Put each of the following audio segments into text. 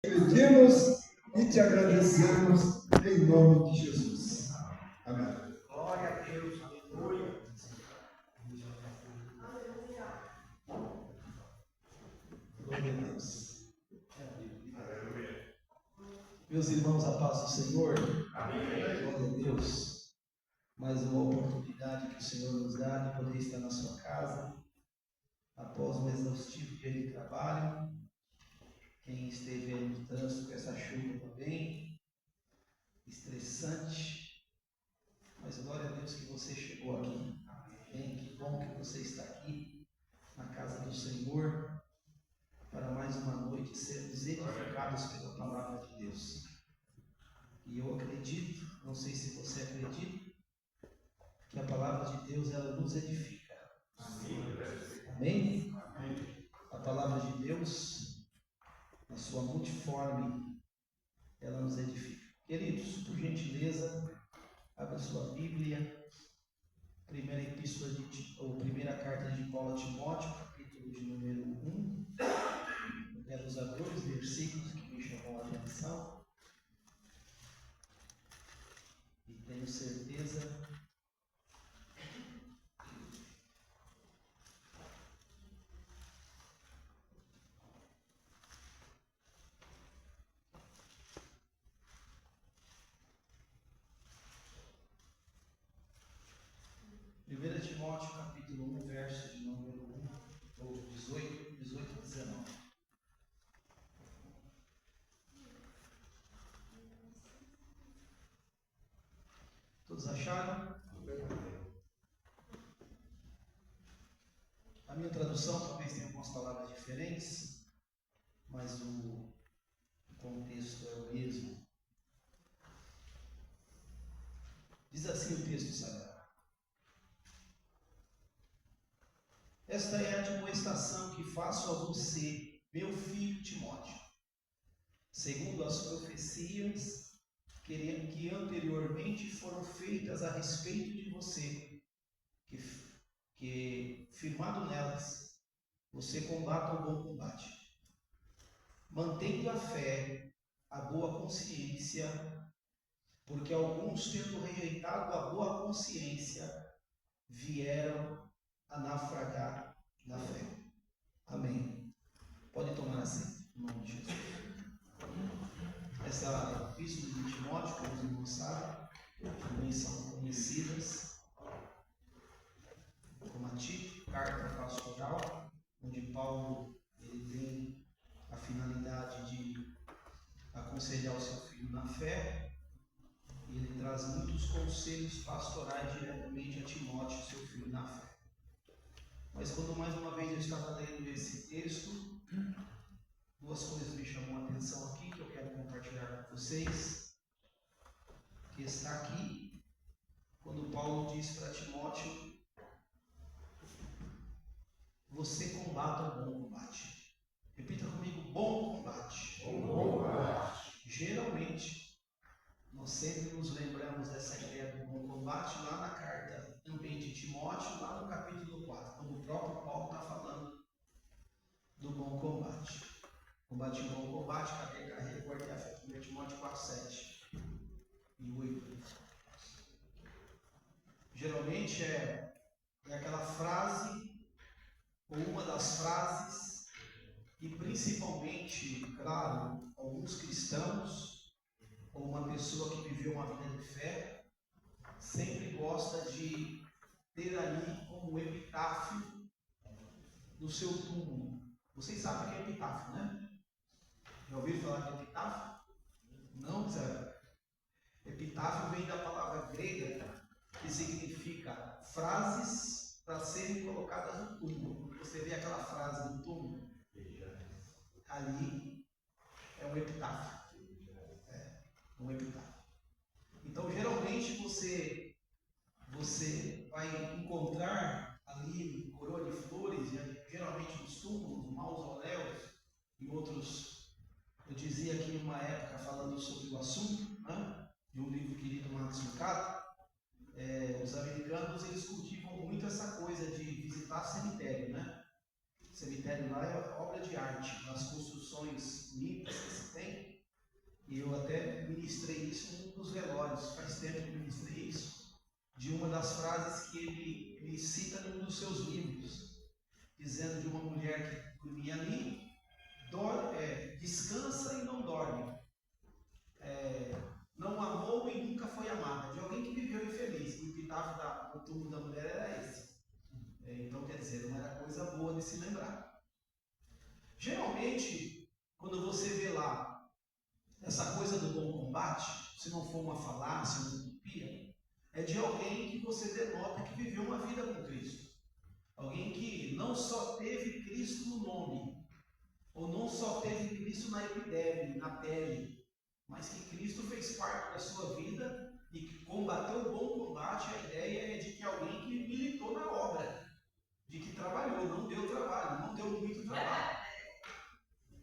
Pedimos e te agradecemos em nome de Jesus. Amém. Glória a Deus, aleluia. Glória a Deus. Meus irmãos, a paz do Senhor. Amém. Glória a Deus. Mais uma oportunidade que o Senhor nos dá de poder estar na sua casa após um exaustivo dia de trabalho. Quem esteve aí no trânsito com essa chuva também, estressante, mas glória a Deus que você chegou aqui. Amém. Que bom que você está aqui na casa do Senhor para mais uma noite sermos edificados pela palavra de Deus. E eu acredito, não sei se você acredita, que a palavra de Deus ela nos edifica. Amém? Amém? A palavra de Deus, na sua multiforme, ela nos edifica. Queridos, por gentileza, abra sua Bíblia, primeira carta de Paulo a Timóteo, capítulo de número 1. Eu quero usar dois versículos que me chamam a atenção. E tenho certeza Primeira Timóteo, capítulo 1, verso de número 1, ou 18 e 19. Todos acharam? A minha tradução talvez tenha algumas palavras diferentes, mas o contexto é o mesmo. Diz assim o texto sagrado: esta é a admoestação que faço a você, meu filho Timóteo, segundo as profecias que anteriormente foram feitas a respeito de você, que firmado nelas, você combata o bom combate, mantendo a fé, a boa consciência, porque alguns, tendo rejeitado a boa consciência, vieram a naufragar na fé. Amém. Pode tomar assento, em nome de Jesus. Essa é a epístola de Timóteo, como os irmãos sabem, também são conhecidas como a carta pastoral, onde Paulo ele tem a finalidade de aconselhar o seu filho na fé, e ele traz muitos conselhos pastorais diretamente a Timóteo, seu filho na fé. Mas quando mais uma vez eu estava lendo esse texto, duas coisas me chamam a atenção aqui, que eu quero compartilhar com vocês, que está aqui, quando Paulo diz para Timóteo: você combata o bom combate. Repita comigo: bom combate. Bom combate. Geralmente, nós sempre nos lembramos dessa ideia do bom combate lá na carta também de Timóteo, lá no capítulo 4, quando o próprio Paulo está falando do bom combate. Combate o bom combate, carrega, guardei a fé. 1 Timóteo 4, 7 e 8. Geralmente é aquela frase, ou uma das frases, e principalmente, claro, alguns cristãos, ou uma pessoa que viveu uma vida de fé, sempre gosta de ter ali como epitáfio no seu túmulo. Vocês sabem o que é epitáfio, né? Já ouviram falar de epitáfio? Não, Zé? Epitáfio vem da palavra grega que significa frases para serem colocadas no túmulo. Você vê aquela frase no túmulo? Ali é um epitáfio. É um epitáfio. Então, geralmente você vai encontrar ali coroa de flores, geralmente nos túmulos, mausoléus e outros. Eu dizia aqui em uma época, falando sobre o assunto, né, de um livro querido Max Lucado, os americanos eles cultivam muito essa coisa de visitar cemitério, né? Cemitério lá é obra de arte, nas construções bonitas que se tem, ele cita em um dos seus livros, dizendo de uma mulher que dormia ali, descansa e não dorme, não amou e nunca foi amada, de alguém que viveu infeliz. O epitáfio do túmulo da mulher era esse. Então, quer dizer, não era coisa boa de se lembrar. Geralmente, quando você vê lá essa coisa do bom combate, se não for uma falácia, uma utopia, é de alguém que você denota que viveu uma vida com Cristo. Alguém que não só teve Cristo no nome, ou não só teve Cristo na epiderme, na pele, mas que Cristo fez parte da sua vida e que combateu o bom combate. A ideia é de que alguém que militou na obra, de que trabalhou, não deu trabalho, não deu muito trabalho.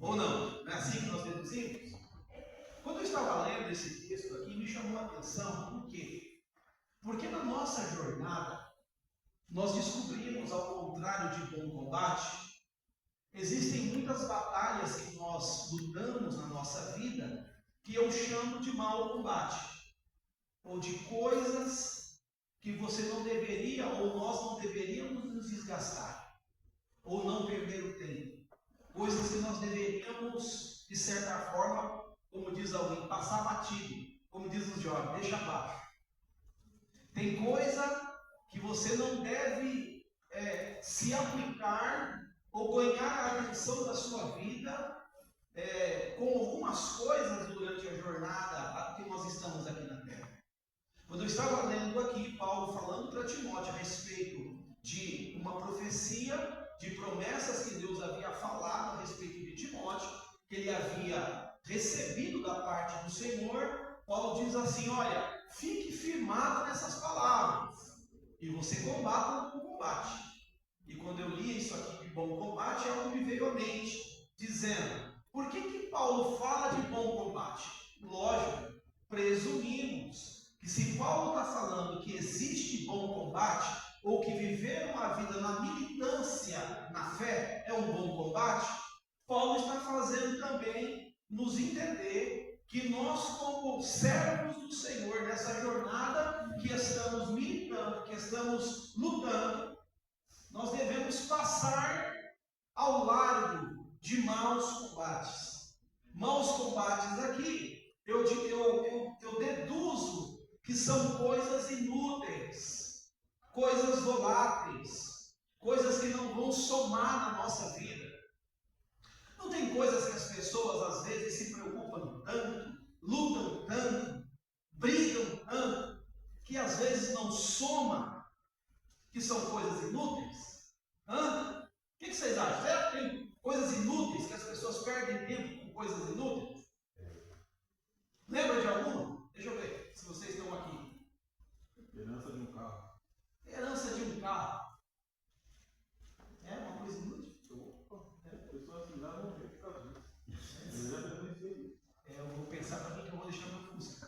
Ou não? Não é assim que nós deduzimos? Quando eu estava lendo esse texto aqui, me chamou a atenção. Por quê? Porque na nossa jornada, nós descobrimos, ao contrário de bom combate, existem muitas batalhas que nós lutamos na nossa vida que eu chamo de mau combate, ou de coisas que você não deveria, ou nós não deveríamos nos desgastar, ou não perder o tempo, coisas que nós deveríamos, de certa forma, como diz alguém, passar batido, como diz o jovem, deixa abaixo. Tem coisa que você não deve se aplicar ou ganhar a atenção da sua vida com algumas coisas durante a jornada que nós estamos aqui na Terra. Quando eu estava lendo aqui, Paulo falando para Timóteo a respeito de uma profecia, de promessas que Deus havia falado a respeito de Timóteo, que ele havia recebido da parte do Senhor, Paulo diz assim: olha, fique firmado nessas palavras, e você combata o bom combate. E quando eu li isso aqui de bom combate, algo me veio à mente, dizendo, por que Paulo fala de bom combate? Lógico, presumimos que se Paulo está falando que existe bom combate, ou que viver uma vida na militância, na fé, é um bom combate, Paulo está fazendo também nos entender que nós, como servos do Senhor, nessa jornada que estamos militando, que estamos lutando, nós devemos passar ao largo de maus combates. Maus combates aqui, eu deduzo que são coisas inúteis, coisas voláteis, coisas que não vão somar na nossa vida. Não tem coisas que as pessoas às vezes se preocupam tanto, lutam tanto, brigam tanto, que às vezes não soma, que são coisas inúteis? O que vocês acham? Será que tem coisas inúteis, que as pessoas perdem tempo com coisas inúteis? Lembra de alguma? Deixa eu ver se vocês estão aqui. Herança de um carro. Herança de um carro. É uma coisa inútil? Pessoas assim lá vão ver por causa disso. Eu já pensei isso. Eu vou pensar para mim que eu vou deixar meu Fusca.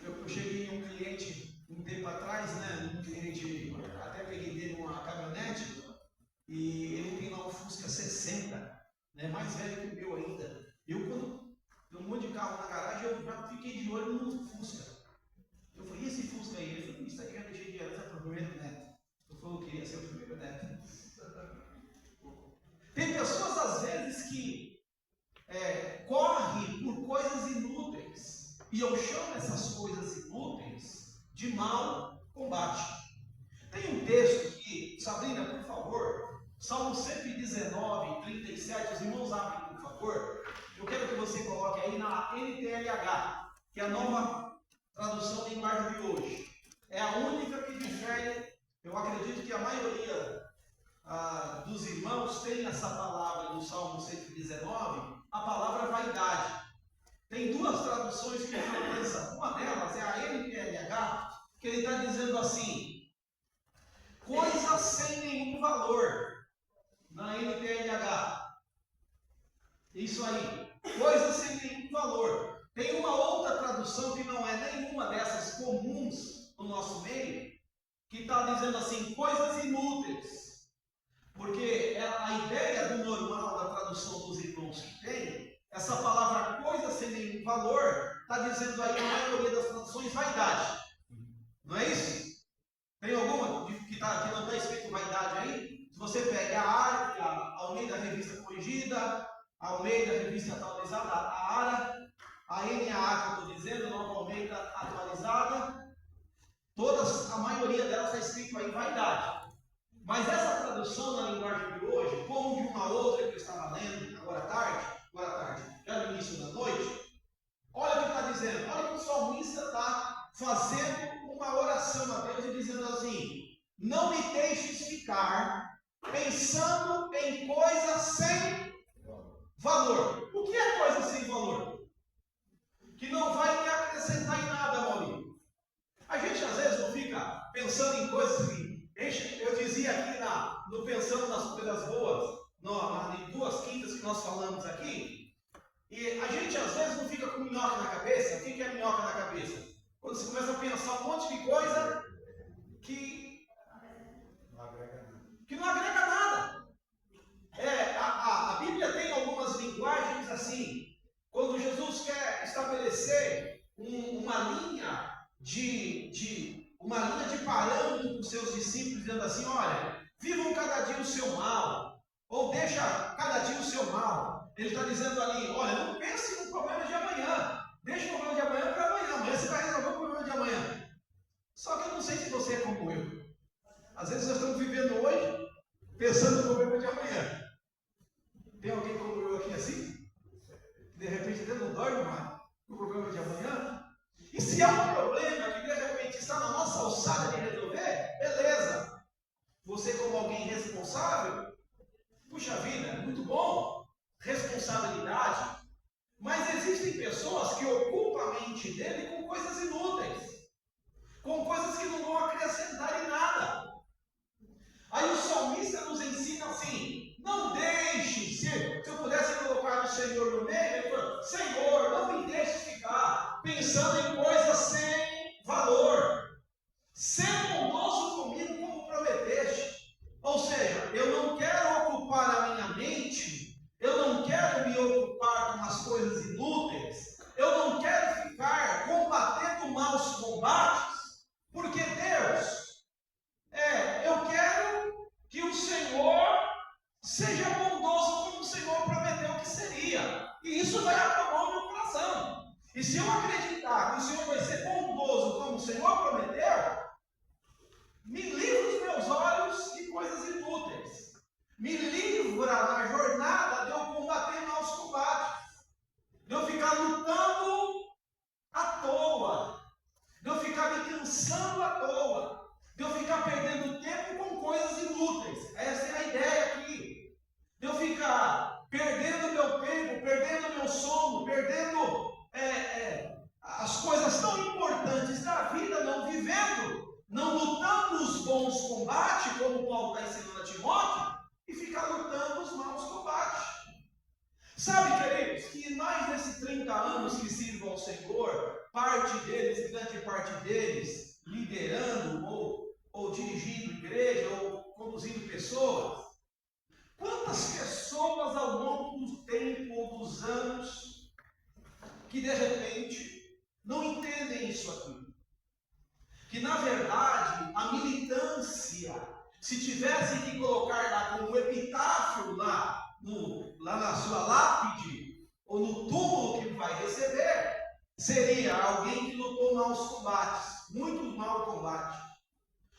Eu cheguei em um cliente um tempo atrás, né? Um cliente, até peguei dele uma caminhonete, e ele tem lá um Fusca 60, né? Mais velho que o meu ainda. Quando tem um monte de carro na garagem, eu já fiquei de olho no Fusca. Eu falei, e esse Fusca aí? Ele falou, isso aqui eu deixei de herança para o primeiro neto. Eu falei, eu queria ser o primeiro neto. Tem pessoas, às vezes, que correm por coisas inúteis. E eu chamo essas coisas inúteis de mau combate. Tem um texto que, Sabrina, por favor, Salmo 119, 37, os irmãos abrem, por favor. Eu quero que você coloque aí na NTLH, que é a nova tradução de linguagem de hoje. É a única que difere, eu acredito que a maioria dos irmãos tem essa palavra no Salmo 119, a palavra vaidade. Tem duas traduções que chamam atenção. Uma delas é a NTLH, que ele está dizendo assim, coisas sem nenhum valor. Na NTLH. Isso aí. Coisas sem nenhum valor. Tem uma outra tradução que não é nenhuma dessas comuns no nosso meio, que está dizendo assim, coisas inúteis. Porque a ideia do normal da tradução dos irmãos que tem, essa palavra coisa sem nenhum valor, está dizendo aí na maioria das traduções vaidade. Não é isso? Tem alguma Almeida, revista atualizada, a ARA, a NAA que eu estou dizendo, Nova Almeida atualizada, todas, a maioria delas está escrito aí vaidade. Mas essa tradução na linguagem de hoje, como de uma outra que eu estava lendo agora à tarde, já no início da noite, olha o que está dizendo, olha que o salmista está fazendo uma oração a Deus e dizendo assim: não me deixes ficar pensando em coisas sem valor. O que é coisa sem valor? Que não vai me acrescentar em nada, Maurício. A gente às vezes não fica pensando em coisas que... Eu dizia aqui no Pensando nas Coisas Boas, em 2 quintas que nós falamos aqui, e a gente às vezes não fica com minhoca na cabeça. O que é minhoca na cabeça? Quando você começa a pensar um monte de coisa que não agrega nada. A Bíblia tem algumas linguagens assim. Quando Jesus quer estabelecer uma linha de parâmetro para os seus discípulos, dizendo assim: olha, vivam cada dia o seu mal, ou deixa cada dia o seu mal. Ele está dizendo ali: olha, não pense no problema de amanhã, deixa o problema de amanhã para amanhã, amanhã você vai resolver o problema de amanhã. Só que eu não sei se você é como eu. Às vezes nós estamos vivendo hoje, pensando no problema de amanhã. Tem alguém como eu aqui assim? De repente até não dorme mais no problema de amanhã? E se é um problema que de repente está na nossa alçada de resolver, beleza. Você como alguém responsável, puxa vida, muito bom, responsabilidade. Mas existem pessoas que ocupam a mente dele com coisas inúteis, com coisas que não vão acrescentar em nada. Aí o salmista nos ensina assim: não deixe, se eu pudesse colocar o Senhor no meio, ele falou: Senhor, não me deixe ficar pensando em coisas sem valor. Ser bondoso comigo como prometeste. Ou seja, eu não quero ocupar a minha mente, eu não quero me ocupar com as coisas inúteis, eu não quero ficar combatendo maus combates, porque Deus, eu quero que o Senhor seja bondoso como o Senhor prometeu que seria. E isso vai acalmar o meu coração. E se eu acreditar que o Senhor vai ser bondoso como o Senhor prometeu, me livra os meus olhos de coisas inúteis. Me livra na jornada de eu combater maus combates. De eu ficar lutando à toa. De eu ficar me cansando à toa. De eu ficar perdendo tempo com coisas inúteis. Essa é a ideia aqui. De eu ficar perdendo meu tempo, perdendo meu sono, perdendo as coisas tão importantes da vida, não vivendo, não lutando os bons combates, como Paulo está ensinando a Timóteo, e ficar lutando os maus combates. Sabe, queridos, que mais desses 30 anos que sirvo ao Senhor, grande parte deles, liderando ou dirigindo igreja, ou conduzindo pessoas, quantas pessoas ao longo do tempo ou dos anos que de repente não entendem isso aqui? Que na verdade a militância, se tivesse que colocar lá como epitáfio lá na sua lápide, ou no túmulo que vai receber, seria alguém que lutou maus combates, muitos maus combates.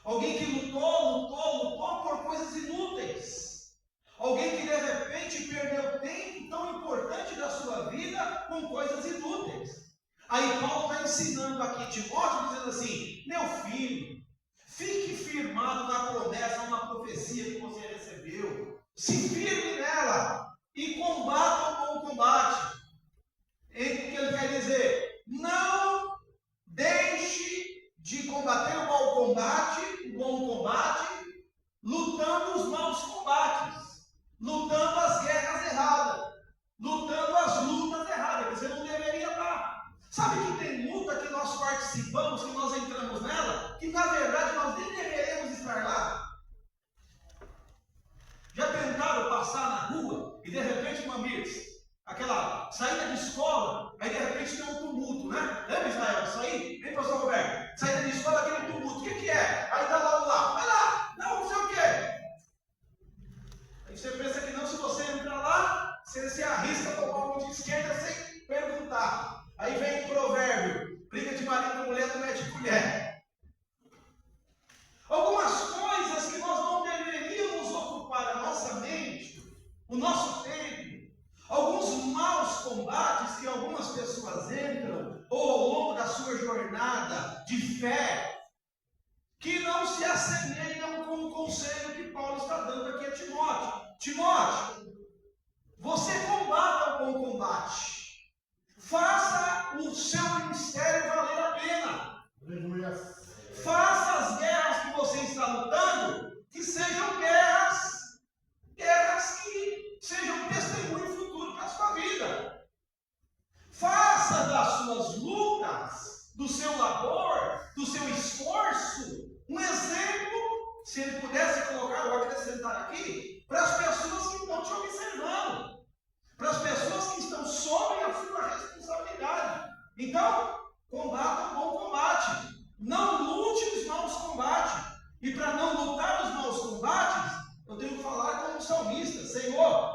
Alguém que lutou por coisas inúteis. Alguém que de repente perdeu tempo tão importante da sua vida com coisas inúteis. Aí Paulo está ensinando aqui Timóteo, dizendo assim: meu filho, fique firmado na promessa, na profecia que você recebeu. Se firme nela e combata o bom combate. O que ele quer dizer? Não deixe de combater o bom combate, lutando os maus combates, lutando as guerras erradas, lutando as lutas erradas, que você não deveria estar. Sabe que tem luta que nós participamos, que nós entramos nela, que na verdade nós nem deveríamos estar lá? Já tentaram passar na rua e de repente, Mamires, aquela saída de escola, aí de repente tem um tumulto, né? Lembra, Israel, isso aí? Vem, pastor Roberto, saída de escola, aquele tumulto, o que é? Aí tá lá, vai lá, não sei o quê. Aí você pensa que não, se você entrar lá, você se arrisca a combates que algumas pessoas entram, ou ao longo da sua jornada de fé, que não se assemelham com o conselho que Paulo está dando aqui a Timóteo. Timóteo, você combata o bom combate. Faça o seu ministério valer a pena. Aleluia. Faça as guerras que você está lutando, que sejam guerras que sejam testemunho futuro para a sua vida. Faça das suas lutas, do seu labor, do seu esforço, um exemplo, se ele pudesse colocar, eu vou acrescentar aqui, para as pessoas que estão te observando, para as pessoas que estão sob a sua responsabilidade. Então, combata o bom combate. Não lute os maus combates. E para não lutar os maus combates, eu tenho que falar como salmista: Senhor,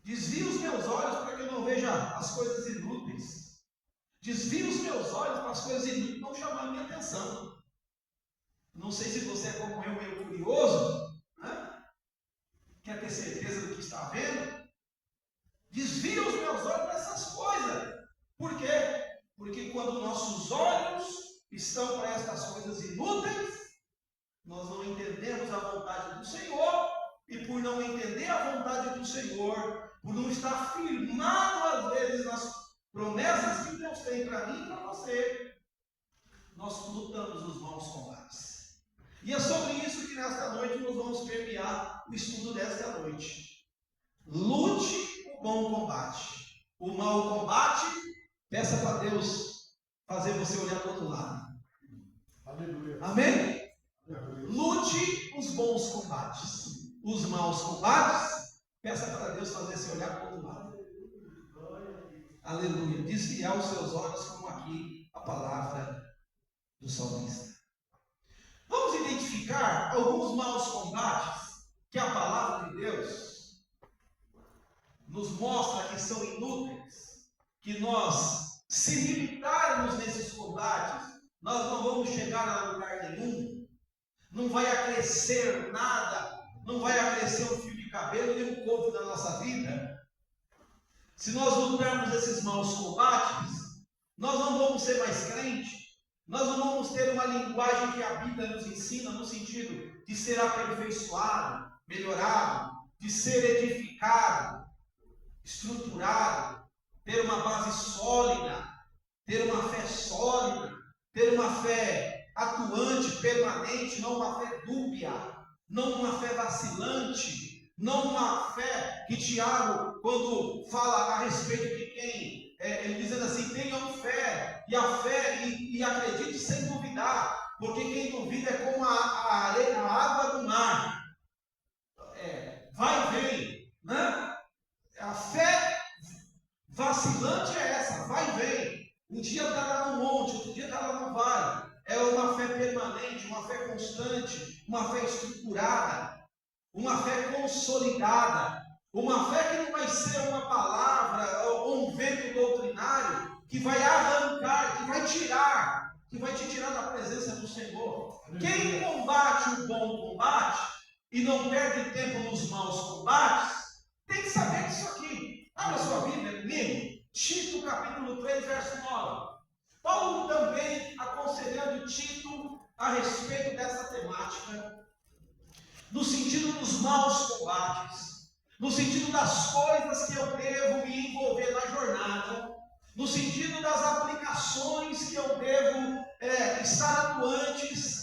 desvia os meus olhos para que eu não veja as coisas inúteis. Desvia os meus olhos para as coisas inúteis não chamar a minha atenção. Não sei se você é como eu, meio curioso, né? Quer ter certeza do que está vendo? Desvia os meus olhos para essas coisas. Por quê? Porque quando nossos olhos estão para estas coisas inúteis, nós não entendemos a vontade do Senhor, e por não entender a vontade do Senhor, por não estar firmado às vezes nas promessas que Deus tem para mim e para você, nós lutamos os maus combates. E é sobre isso que nesta noite nós vamos permear o estudo desta noite. Lute o bom combate. O mau combate, peça para Deus fazer você olhar para o outro lado. Aleluia. Amém? Lute os bons combates. Os maus combates, peça para Deus fazer você olhar para o outro lado. Aleluia. Desviar os seus olhos, como aqui a palavra do salmista. Vamos identificar alguns maus combates que a palavra de Deus nos mostra que são inúteis, que nós, se limitarmos nesses combates, nós não vamos chegar a lugar nenhum, não vai acrescer nada, não vai acrescer um fio de cabelo nem um couve na nossa vida. Se nós lutarmos esses maus combates, nós não vamos ser mais crentes, nós não vamos ter uma linguagem que a Bíblia nos ensina no sentido de ser aperfeiçoado, melhorado, de ser edificado, estruturado, ter uma base sólida, ter uma fé sólida, ter uma fé atuante, permanente, não uma fé dúbia, não uma fé vacilante, não uma fé que Tiago, quando fala a respeito de quem, ele dizendo assim: tenham fé, e a fé, e acredite sem duvidar, porque quem duvida é como a areia, a água do mar, vai e vem, né? A fé vacilante é essa, vai e vem. Um dia está lá no monte, outro dia está lá no vale. É uma fé permanente, uma fé constante, uma fé estruturada, uma fé consolidada, uma fé que não vai ser uma palavra ou um vento doutrinário que vai arrancar, que vai te tirar da presença do Senhor. Quem combate o bom combate e não perde tempo nos maus combates, tem que saber disso aqui. Abra sua Bíblia comigo, Tito capítulo 3, verso 9. Paulo também aconselhando Tito a respeito dessa temática, no sentido dos maus combates, no sentido das coisas que eu devo me envolver na jornada, no sentido das aplicações que eu devo estar atuantes,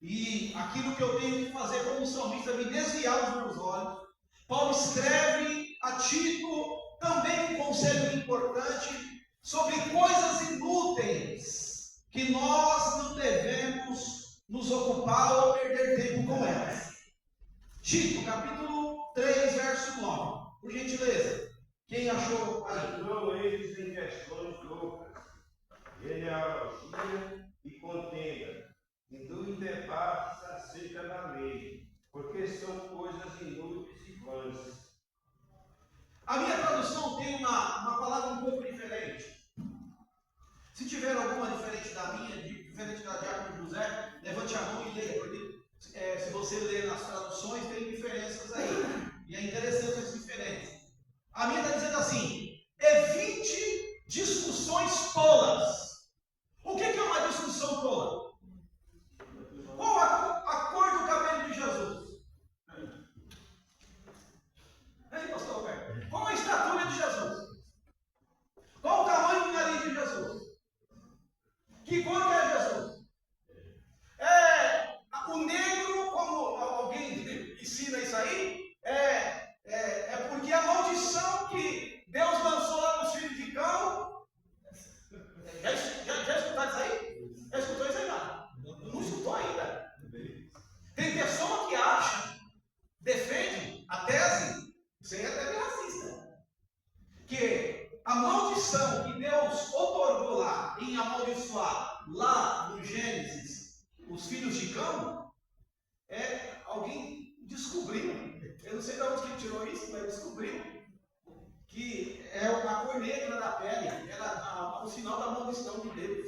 e aquilo que eu tenho que fazer como salmista, me desviar os meus olhos. Paulo escreve a Tito também um conselho importante sobre coisas inúteis que nós não devemos nos ocupar ou perder tempo com elas. Tito, capítulo 3, verso 9. Por gentileza, quem achou aí? Não eles em questões loucas, genealogia e contenda, induz debates acerca da lei, porque são coisas inúteis e vãs. A minha tradução tem uma palavra um pouco diferente. Se tiver alguma diferente da minha, diferente da Diácono José, levante a mão e leia, porque se você ler nas traduções, tem diferenças aí. E é interessante as diferenças. A minha está dizendo assim: A maldição que Deus otorgou lá, em amaldiçoar, lá no Gênesis, os filhos de Cão, alguém descobriu, eu não sei de onde que tirou isso, mas descobriu, que é a cor negra da pele, era o sinal da maldição de Deus.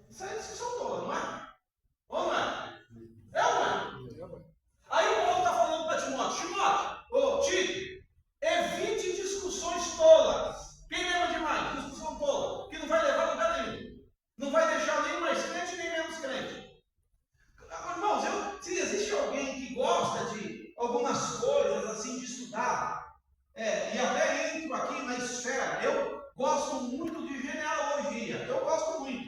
Isso é discussão toda, não é? Ou não é? É ou não é? Aí o Paulo está falando para Timóteo, Tito, evite discussões tolas. Quem lembra demais? Discussão tola, que não vai levar a lugar nenhum. Não vai deixar nem mais crente, nem menos crente. Irmãos, se existe alguém que gosta de algumas coisas assim, de estudar, e até entro aqui na esfera, eu gosto muito de genealogia, eu gosto muito.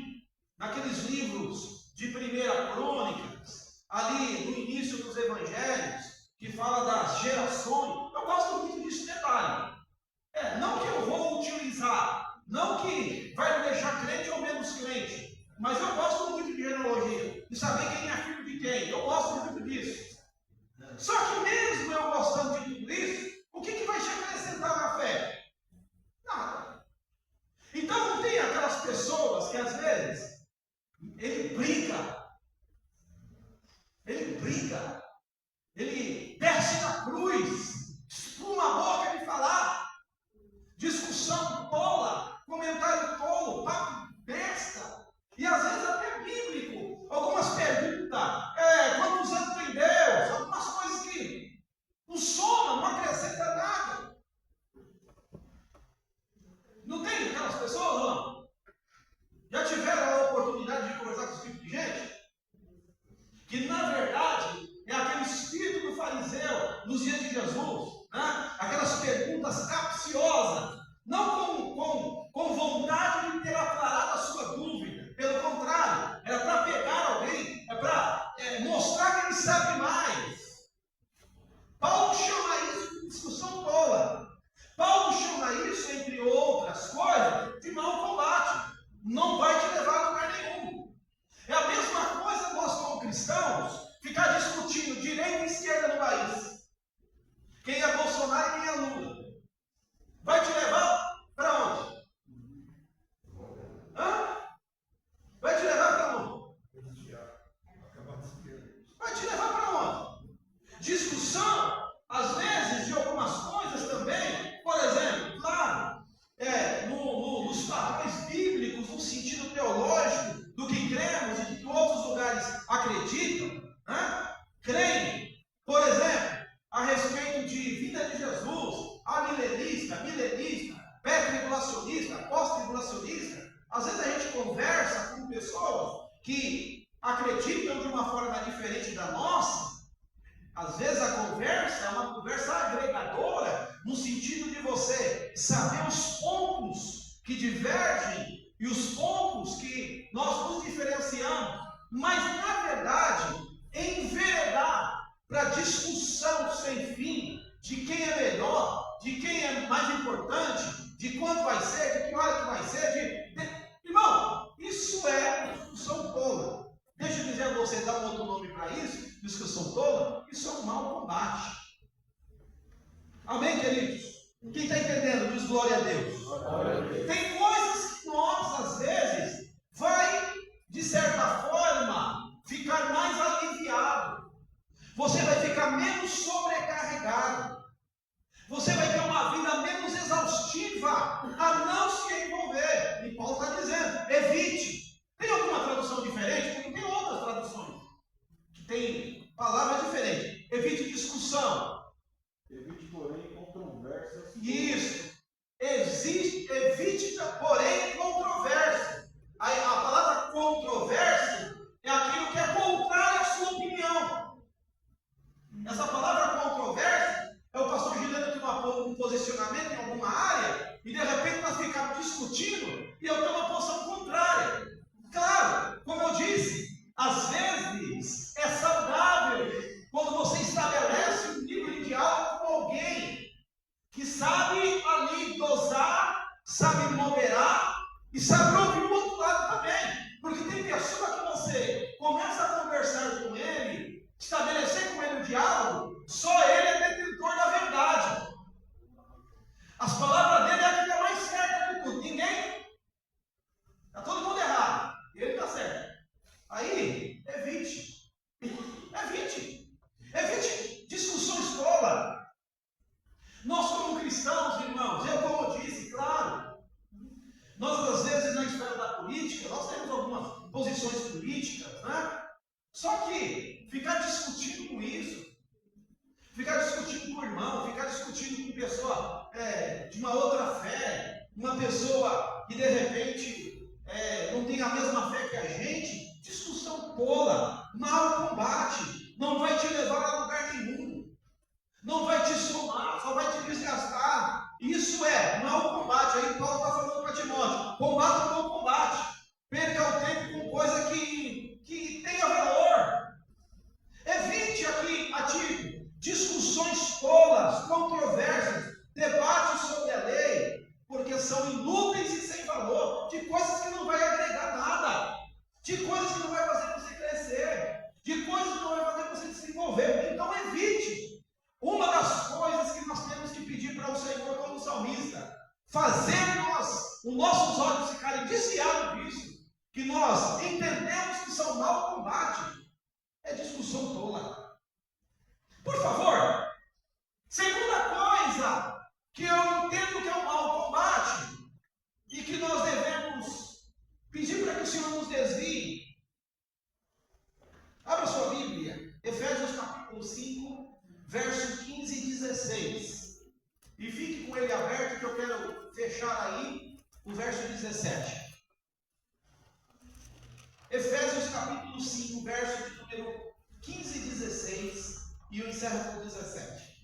Naqueles livros de 1 Crônicas, ali no início dos evangelhos, que fala das gerações, eu gosto muito desse detalhe. Não que eu vou utilizar, não que vai me deixar crente ou menos crente, mas eu gosto muito de genealogia, de saber quem é filho de quem, eu gosto muito disso. Só que mesmo eu gostando de tudo isso, o que vai te acrescentar na fé? Nada. Então não tem aquelas pessoas que às vezes ele desce na cruz, espuma a boca de falar, discussão tola, comentário tolo, papo besta, e às vezes até bíblico, algumas perguntas, quantos anos tem Deus, algumas coisas que não soma, não acrescenta nada. Não tem aquelas pessoas, não? Já tiveram a oportunidade de conversar com esse tipo de gente? Que na verdade é aquele espírito do fariseu nos dias de Jesus, né? Aquelas perguntas capciosas, não com vontade de ter aclarado a sua dúvida, pelo contrário, era para pegar alguém, para mostrar que ele sabe mais. Paulo chama isso de discussão tola. Paulo chama isso, entre outras coisas, de mau combate. Não vai te levar a lugar nenhum. É a mesma coisa nós, como cristãos, ficar discutindo direita e esquerda no país. Quem é Bolsonaro e quem é Lula. Vai te levar para onde? Vai te levar para onde? Vai te levar para onde? Discussão, às vezes, de algumas coisas também. Por exemplo, claro, nos padrões bíblicos, no sentido teológico do que cremos e do que outros lugares acreditam, creem, por exemplo, a respeito de vida de Jesus, milenista, pré-tribulacionista, pós-tribulacionista. Às vezes a gente conversa com pessoas que acreditam de uma forma diferente da nossa. Às vezes a conversa é uma conversa agregadora, no sentido de você saber os pontos que divergem e os pontos que nós nos diferenciamos, mas na verdade, enveredar para discussão sem fim de quem é melhor, de quem é mais importante, de quanto vai ser, de que hora que vai ser, Irmão, isso é discussão tola. Deixa eu dizer a você, dar um outro nome para isso, discussão tola, isso é um mau combate. Amém, queridos? Quem está entendendo, diz glória a Deus. Tem coisas que nós, às vezes, vai, de certa forma, ficar mais aliviado. Você vai ficar menos sobrecarregado. Você vai ter uma vida menos exaustiva a não se envolver. E Paulo está dizendo, evite. Tem alguma tradução diferente? Porque tem outras traduções que tem palavras diferentes. Evite discussão. Evite, porém, controvérsias. Isso. Evite, porém, controvérsia. A palavra controvérsia é aquilo que é contrário à sua opinião. Essa palavra controvérsia é o pastor Juliano tem um posicionamento em alguma área e de repente nós ficamos discutindo e eu tenho uma posição contrária. Claro, como eu disse, às vezes é saudável quando você estabelece um nível de diálogo com alguém que sabe ali dosar, sabe moderar e sabe ouvir o outro lado também. Porque tem pessoa que você começa a conversar com ele, estabelecer com ele um diálogo, só ele é detentor da verdade. As palavras dele é aquilo que é mais Só que ficar discutindo com isso, ficar discutindo com o irmão, ficar discutindo com pessoa de uma outra fé, uma pessoa que de repente não tem a mesma fé que a gente, discussão tola, mau combate, não vai te levar a lugar nenhum, não vai te somar, só vai te desgastar. Isso é mau combate. Aí Paulo está falando para Timóteo: combata o bom combate, perca o tempo com coisa que tenha valor. Evite aqui, Tito, discussões tolas, controversas, debates sobre a lei, porque são inúteis e sem valor, de coisas que não vai agregar nada, de coisas que não vai fazer você crescer, de coisas que não vai fazer você desenvolver. Então evite. Uma das coisas que nós temos que pedir para o Senhor como salmista, fazer os nossos olhos ficarem desviados disso, que nós entendemos que são mau combate, é discussão tola. Por favor, segunda coisa que eu entendo que é um mau combate e que nós devemos pedir para que o Senhor nos desvie. Abra sua Bíblia, Efésios capítulo 5, verso 15 e 16. E fique com ele aberto, que eu quero fechar aí o verso 17. Efésios capítulo 5, verso de número 15 e 16, e eu encerro com 17.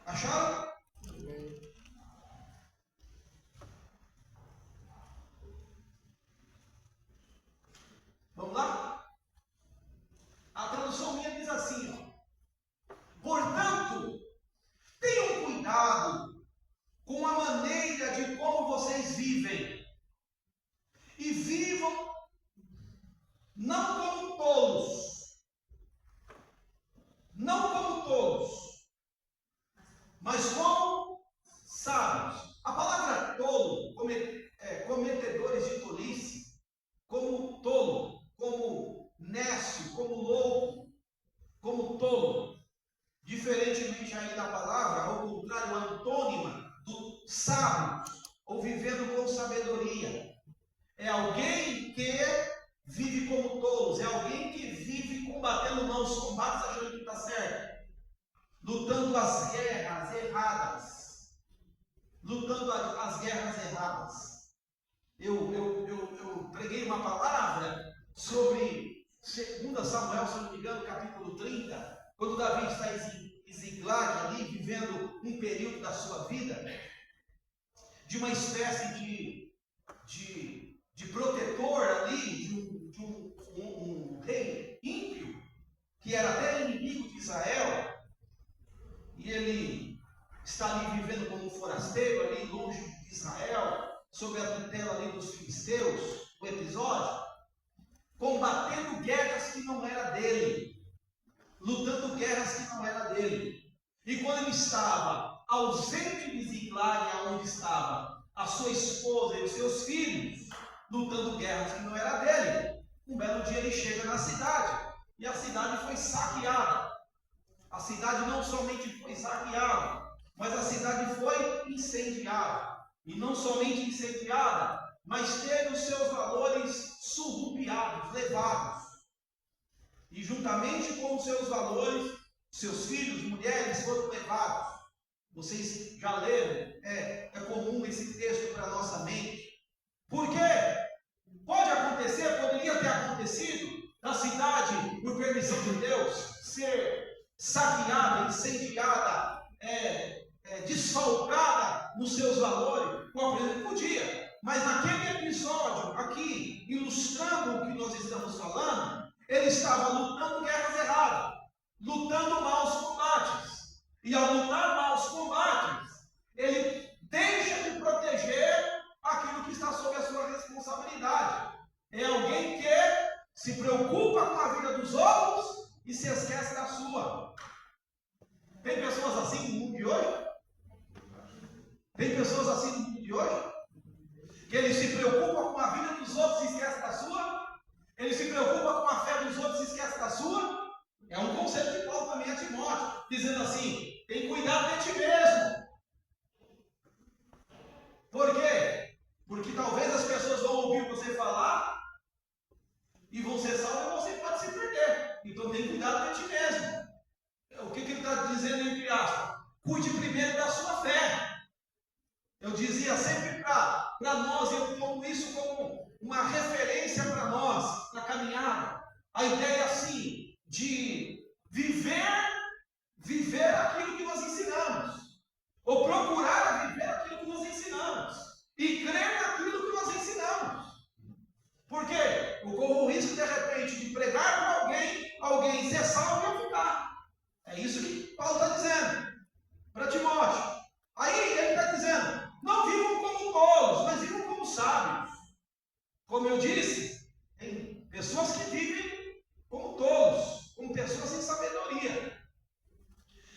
Acharam? Vamos lá? A tradução minha diz assim, ó: portanto, tenham cuidado com a maneira de como vocês vivem, e vivam não como tolos, mas como sábios. A palavra tolo, cometedores de tolice, como tolo, como nécio, como louco, como tolo. Diferentemente aí da palavra, ao contrário, antônima do sábio, ou vivendo com sabedoria. É alguém que vive como tolos, é alguém que vive combatendo mãos, combates achando que está certo, lutando as guerras erradas, Eu preguei uma palavra sobre 2 Samuel, se não me engano, capítulo 30, quando Davi está em Ziclag ali, vivendo um período da sua vida, de uma espécie de protetor ali, de um rei ímpio, que era até inimigo de Israel, e ele está ali vivendo como um forasteiro, ali longe de Israel, sob a tutela ali dos filisteus, o episódio, combatendo guerras que não era dele, lutando guerras que não era dele. E quando ele estava ausente de Ziclag, onde estava a sua esposa e os seus filhos, lutando guerras que não era dele, um belo dia ele chega na cidade, e a cidade foi saqueada. A cidade não somente foi saqueada, mas a cidade foi incendiada. E não somente incendiada, mas teve os seus valores surrupiados, levados. E juntamente com os seus valores, seus filhos, mulheres foram levados. Vocês já leram, é comum esse texto para a nossa mente. Por quê? Pode acontecer, poderia ter acontecido, da cidade, por permissão de Deus, ser saqueada, incendiada, desfalcada nos seus valores. Podia, mas naquele episódio aqui, ilustrando o que nós estamos falando, ele estava lutando guerras erradas, lutando maus combates. E ao lutar maus combates, ele deixa de proteger aquilo que está sob a sua responsabilidade. É alguém que se preocupa com a vida dos outros e se esquece da sua. Tem pessoas assim no mundo de hoje? Tem pessoas assim no mundo de hoje? Que ele se preocupa com a vida dos outros e se esquece da sua? Ele se preocupa com a fé dos outros e se esquece da sua? É um conselho de Paulo também a Timóteo, dizendo assim: tem cuidado de ti mesmo. Por quê? Porque talvez as pessoas vão ouvir o cuide primeiro da sua fé. Eu dizia sempre para nós, eu tomo isso como uma referência para nós, na caminhada. A ideia assim, de viver aquilo que nós ensinamos. Ou procurar viver aquilo que nós ensinamos. E crer naquilo que nós ensinamos. Porque eu corro o risco, de repente, de pregar para alguém ser salvo e eu ficar. É isso que Paulo está dizendo para Timóteo. Aí ele está dizendo, não vivam como tolos, mas vivam como sábios. Como eu disse, tem pessoas que vivem como tolos, como pessoas sem sabedoria.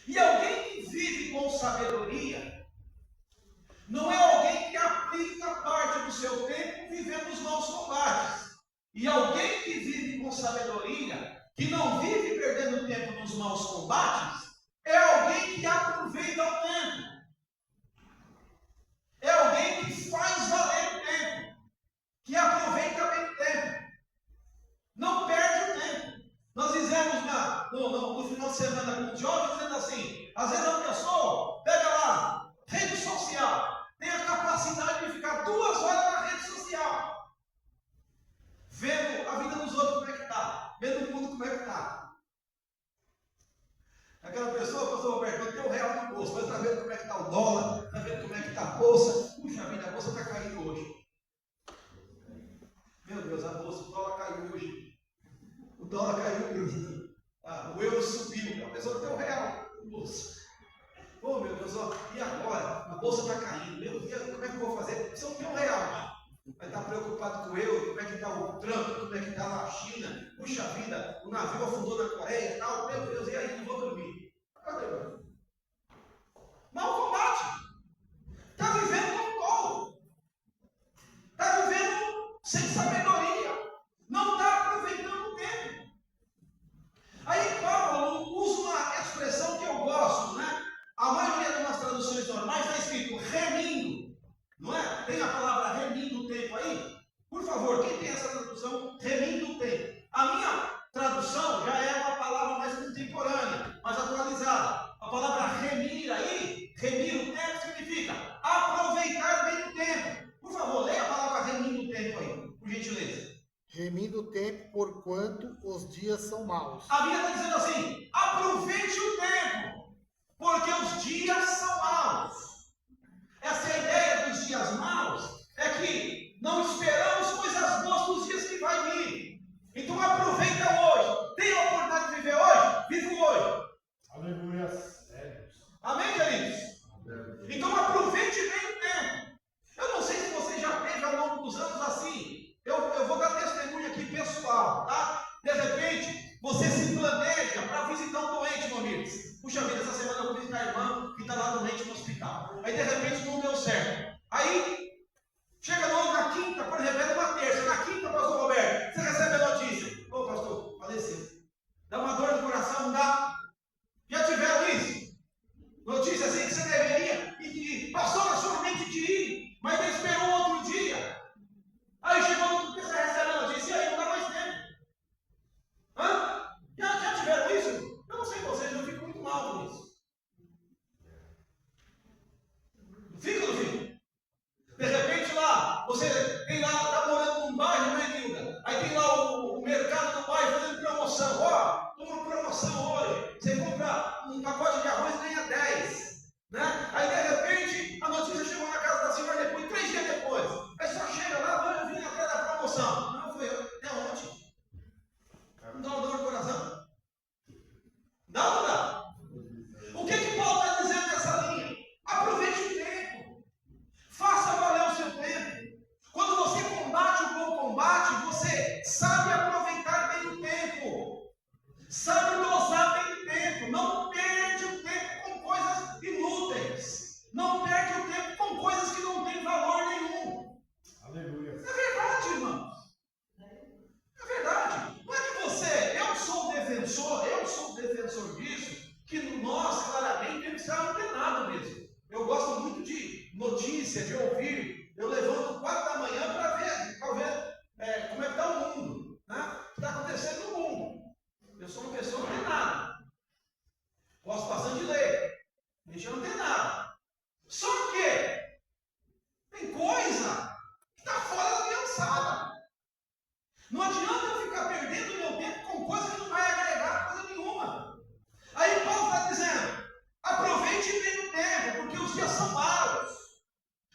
E alguém que vive com sabedoria, não é alguém que aplica parte do seu tempo vivendo os maus combates. E alguém que vive com sabedoria, que não vive perdendo tempo nos maus combates, é alguém que aproveita o tempo. É alguém que faz valer o tempo. Que aproveita bem o tempo. Não perde o tempo. Nós dizemos no final de semana com os jovens, dizendo assim, às vezes a pessoa pega lá, rede social, tem a capacidade de ficar 2 horas na rede social, vendo a vida dos outros como é que está, vendo o mundo como é que está. Aquela pessoa, pastor Roberto, tem R$1 no bolso, mas está vendo como é que está o dólar, está vendo como é que está a bolsa. Puxa vida, a bolsa está caindo hoje. Meu Deus, a bolsa, o dólar caiu hoje. O dólar caiu hoje. O euro subiu. A pessoa tem R$1 no bolso. Oh, meu Deus, e agora? A bolsa está caindo. Meu Deus, como é que eu vou fazer? Você não tem R$1. Vai estar preocupado com o euro, como é que está o Trump, como é que está lá a China. Puxa vida, o navio afundou na Coreia e tal. Meu Deus, e aí? Não vou dormir. Cadê, meu? Mau combate. Está vivendo como tolo. Está vivendo sem sabedoria. Não está aproveitando o tempo. Aí Paulo usa uma expressão que eu gosto, né? A maioria das traduções normais está escrito remindo. Não é? Tem a palavra remindo o tempo aí? Por favor, quem tem essa tradução? Remindo o tempo. A minha tradução já é uma palavra mais contemporânea, mais atualizada. A palavra remir aí, remir o tempo significa aproveitar bem o tempo. Por favor, leia a palavra remindo o tempo aí, por gentileza. Remindo o tempo, porquanto os dias são maus. A Bíblia está dizendo assim, aproveite o tempo, porque os dias são maus. Essa é a ideia dos dias maus, é que não esperamos coisas boas dos dias que vai vir. Então aproveita hoje. Tem a oportunidade de viver hoje? Vive hoje. Aleluia. Amém, queridos? Então aproveite bem o tempo. Eu não sei se você já teve ao longo dos anos assim. Eu vou dar testemunho aqui pessoal, tá? De repente, você se planeja para visitar um doente, meu amigo. Puxa vida, essa semana eu vou visitar a irmã que está lá doente no hospital. Aí de repente não deu certo. Aí chega na quinta, por exemplo, uma terça. Na quinta, pastor Roberto, você recebe a notícia. Ô pastor, faleceu. Dá uma dor no coração, não dá? Já tiveram isso? Notícia assim que você deveria e passou na sua mente de ir, mas não esperou outro dia. Aí chegou no outro dia, você recebe a notícia e aí não dá mais tempo. Hã? Já tiveram isso? Eu não sei vocês, eu fico muito mal com isso. Não fica, não fica? De repente lá, você tem lá, está morando num bairro, né, Nilda? Aí tem lá o mercado do bairro fazendo promoção. Ó, uma promoção hoje. Você compra um pacote de arroz e ganha 10. Né? Aí de repente a notícia chegou na casa da senhora depois, 3 dias depois. Aí só chega lá, eu vim atrás da promoção. Não, foi eu. É ontem. Não dá uma dor no coração? Dá ou não dá? O que Paulo está dizendo nessa linha? Aproveite o tempo. Faça valer o seu tempo. Quando você combate o bom combate, você sabe aproveitar bem o tempo. Sabe dosar bem o tempo. Não perde o tempo com coisas inúteis. Não perde o tempo com coisas que não têm valor nenhum. Aleluia. É verdade, irmãos. É verdade. Não é que você, eu sou defensor disso, que nós claramente temos que estar antenados mesmo. Eu gosto muito de notícia, de ouvir. Eu levanto 4 da manhã para ver como é que está o mundo, né? O que está acontecendo no mundo. Eu sou uma pessoa antenada. Gosto bastante de ler. Mexer no perca o tempo, porque os dias são maus.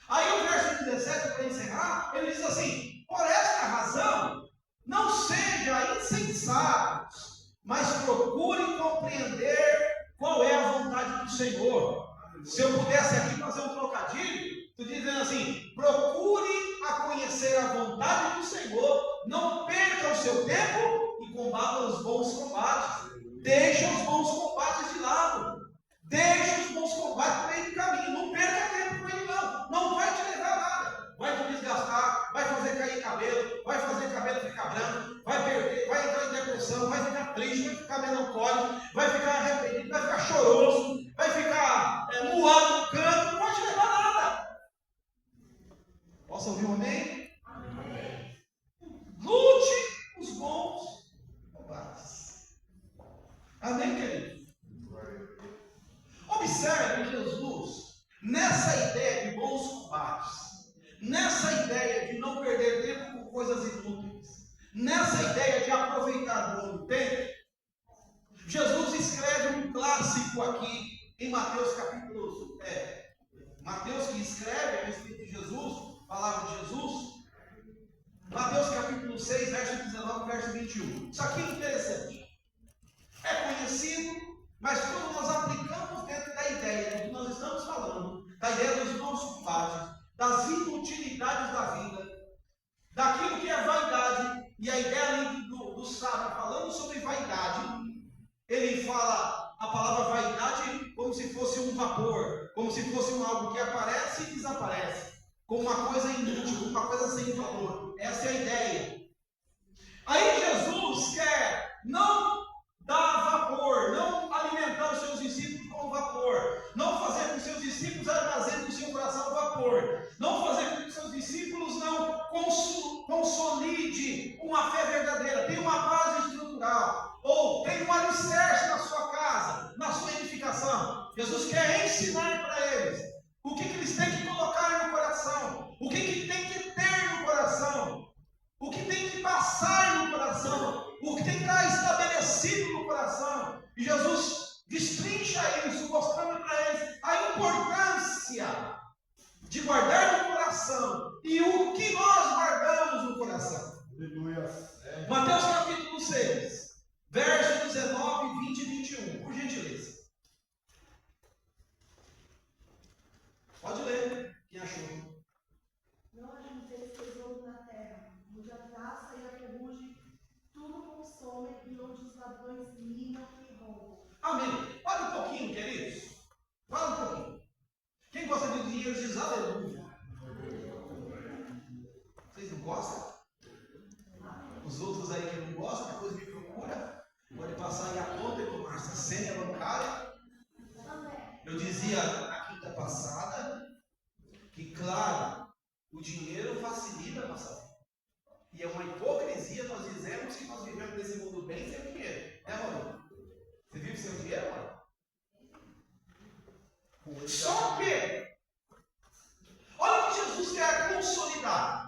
Aí o verso 17, para encerrar, ele diz assim: por esta razão, não seja insensatos, mas procurem compreender qual é a vontade do Senhor. Se eu pudesse aqui fazer um trocadilho, tu dizendo assim: procure a conhecer a vontade do Senhor, não perca o seu tempo e combata os bons combates. Deixa os bons combates de lado. Deixa os bons combates no meio do caminho. Não perca tempo com ele, não. Não vai te levar a nada. Vai te desgastar, vai fazer cair cabelo, vai fazer cabelo ficar branco, vai perder, vai entrar em depressão, vai ficar triste, vai ficar melancólico, vai ficar arrependido, vai ficar choroso, vai ficar moado no canto. Não vai te levar a nada. Posso ouvir um amém? Amém. Lute os bons combates. Amém, querido? Observe Jesus nessa ideia de bons combates, nessa ideia de não perder tempo com coisas inúteis, nessa ideia de aproveitar bom tempo. Jesus escreve um clássico aqui em Mateus capítulo. Mateus que escreve a respeito de Jesus, palavra de Jesus. Mateus capítulo 6, verso 19, verso 21. Isso aqui é interessante. É conhecido, mas quando nós aplicamos dentro da ideia do que nós estamos falando, da ideia dos bons combates, das inutilidades da vida, daquilo que é vaidade, e a ideia ali do sábio falando sobre vaidade, ele fala a palavra vaidade como se fosse um vapor, como se fosse algo que aparece e desaparece, como uma coisa inútil, uma coisa sem valor. Essa é a ideia. Aí Jesus quer não dar vapor, não alimentar os seus discípulos com vapor, não fazer com que os seus discípulos armazenem no seu coração vapor, não fazer com que os seus discípulos não consolide uma fé verdadeira, tenha uma base estrutural, ou tenha um alicerce na sua casa, na sua edificação. Jesus quer ensinar para eles o que eles têm que colocar no coração, o que tem que ter no coração, o que tem que passar no coração, o que tem que estar estabelecido no coração. E Jesus destrincha isso, mostrando para eles a importância de guardar no coração e o que nós guardamos no coração. Aleluia. Mateus capítulo 6, verso 19, 20 e 21, por gentileza. Pode ler, quem achou? Não ajunteis tesouro na terra, onde a traça e a ferrugem tudo consomem e onde os ladrões minam e roubam. Amém. Olha um pouquinho, queridos. Fala um pouquinho. Quem gosta de dinheiro diz aleluia. Vocês não gostam? Os outros aí que não gostam, depois me procura. Pode passar aí a conta e tomar essa senha bancária. Eu dizia na quinta passada que, claro, o dinheiro facilita a nossa vida. E é uma hipocrisia nós dizemos que nós vivemos nesse mundo bem sem dinheiro. Né, mano? Você vive sem dinheiro, mano? Só que, olha o que Jesus quer consolidar.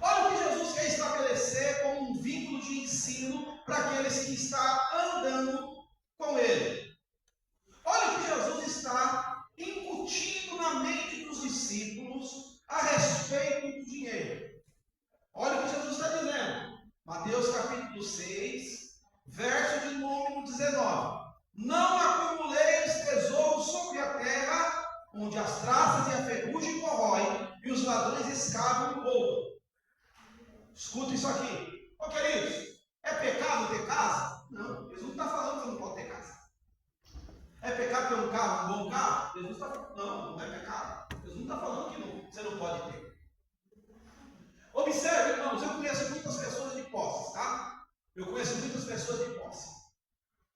Olha o que Jesus quer estabelecer como um vínculo de ensino para aqueles que estão andando com Ele. Olha o que Jesus está incutindo na mente dos discípulos a respeito do dinheiro. Olha o que Jesus está dizendo. Mateus capítulo 6, verso de número 19. Não acumuleis tesouros sobre a terra, onde as traças e a ferrugem corroem, e os ladrões escavam e roubam. Escuta isso aqui. Ô queridos, é pecado ter casa? Não, Jesus não está falando que você não pode ter casa. É pecado ter um carro, um bom carro? Jesus está falando, não é pecado. Jesus não está falando que você não pode ter. Observe, irmãos, eu conheço muitas pessoas de posses, tá? Eu conheço muitas pessoas de posse,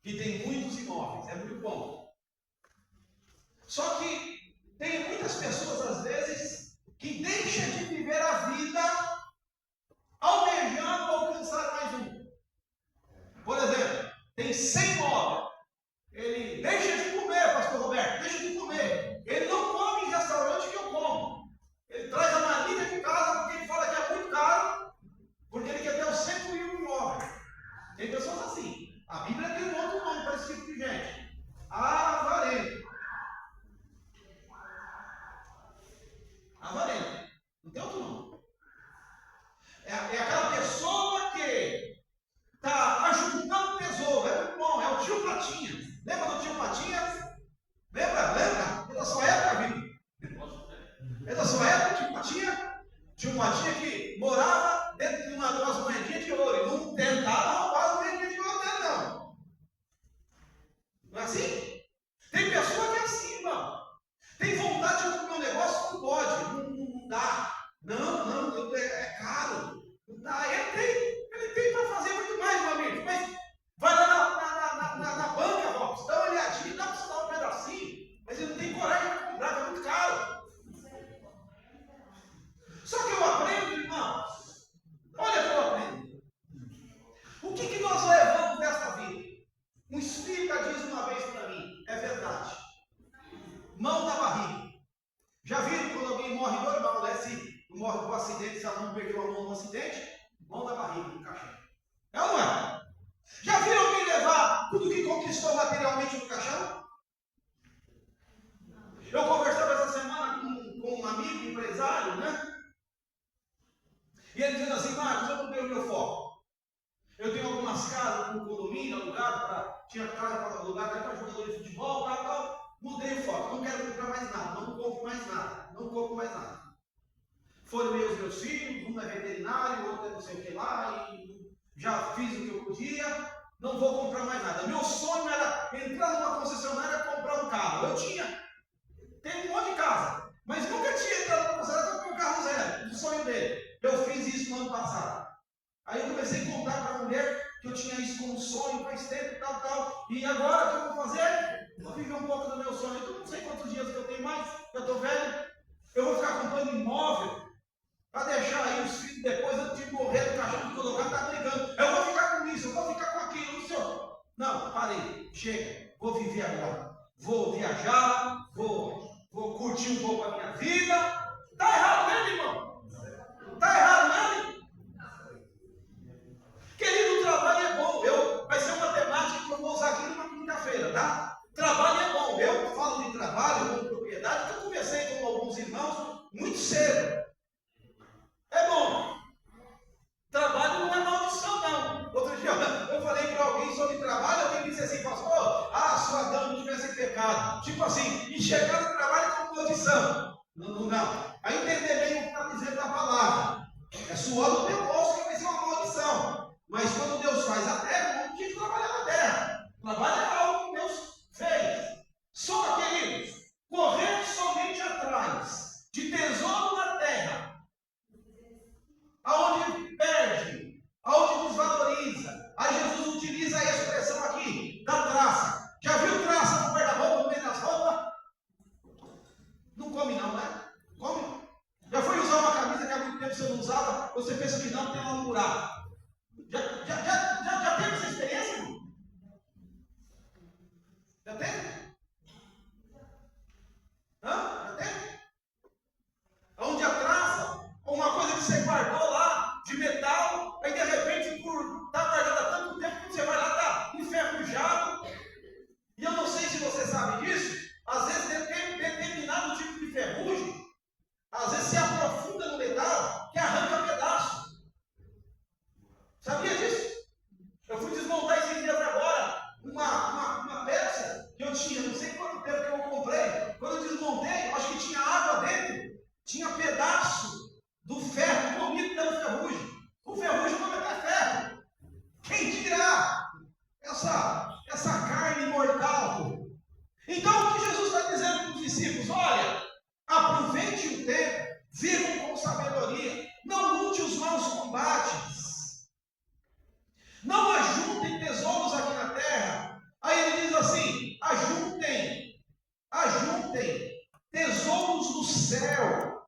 que tem muitos imóveis, é muito bom. Só que tem muitas pessoas, às vezes, que deixam de viver a vida almejando alcançar mais um. Por exemplo, tem 100 imóveis. Ele deixa de comer, pastor Roberto, deixa de comer. Ele não come em restaurante que eu como. Ele traz a marmita de casa porque ele fala que é muito caro, porque ele quer ter os 101 imóveis. Tem pessoas assim. A Bíblia tem um outro nome para esse tipo de gente. Avarento. vezes a mão perdeu a mão no acidente, mão da barriga, no caixão. É ou não é? Já viram alguém levar tudo que conquistou materialmente no caixão? Eu conversava essa semana com um amigo empresário, né? E ele dizendo assim, Marcos, eu mudei o meu foco. Eu tenho algumas casas no condomínio alugado, tinha casa para alugar até para jogador de futebol, tal. Mudei o foco, não quero comprar mais nada, não compro mais nada, não compro mais nada. Formei os meus filhos, um é veterinário, outro é não sei o que lá, e já fiz o que eu podia, não vou comprar mais nada. Meu sonho era entrar numa concessionária e comprar um carro. Eu tenho um monte de casa, mas nunca tinha entrado numa concessionária e comprar um carro zero, o sonho dele. Eu fiz isso no ano passado. Aí eu comecei a contar para a mulher que eu tinha isso como sonho faz tempo e tal. E agora o que eu vou fazer? Vou viver um pouco do meu sonho. Eu não sei quantos dias que eu tenho mais, eu estou velho. Eu vou ficar comprando imóvel para deixar aí os filhos depois antes de morrer no caixão de colocar, tá brigando. Eu vou ficar com isso, eu vou ficar com aquilo, não sei. Não, parei, chega, vou viver agora. Vou viajar, vou curtir um pouco a minha vida. Tá errado nele, irmão? Tá errado nele? Querido, o trabalho é bom. Vai ser uma temática que eu vou usar aqui numa quinta-feira, tá? Trabalho é bom. Eu falo de trabalho como propriedade, que eu conversei com alguns irmãos muito cedo. É bom. Trabalho não é maldição, não. Outro dia eu falei para alguém sobre trabalho, alguém disse assim, pastor, se o Adão não tivesse pecado. Tipo assim, enxergar o trabalho como maldição. Não. A entender bem o que está dizendo a palavra. É suor do teu bolso que vai ser uma maldição. Mas quando Deus faz a terra, não tinha que trabalhar na terra. Trabalho é algo que Deus fez. Só, queridos, correr somente atrás de tesouro na terra, aonde perde, aonde desvaloriza. Aí Jesus utiliza a expressão aqui, da traça. Já viu traça no guarda-roupa, no meio das roupas? Não come não, né? Come. Já foi usar uma camisa que há muito tempo você não usava, você pensa que não, tem um buraco. Já teve essa experiência, irmão? Já teve? Já teve? Onde a traça, uma coisa que você guardou lá, de metal, aí de repente, por estar guardado há tanto tempo, quando você vai lá, está enferrujado. E eu não sei se você sabe disso, às vezes determinado tipo de ferrugem, às vezes se aprofunda no metal, que arranca pedaço. Sabia disso? Eu fui desmontar esses dias agora uma peça que eu tinha, não sei quanto tempo que eu comprei. Quando eu desmontei, acho que tinha água dentro, tinha pedaço do ferro comido pelo ferrugem. O ferrugem come até ferro. Quem dirá essa carne mortal? Então o que Jesus está dizendo para os discípulos? Olha, aproveite o tempo, vivam com sabedoria, não lute os maus combates. Não ajuntem tesouros aqui na terra. Aí ele diz assim, ajuntem tesouros no céu.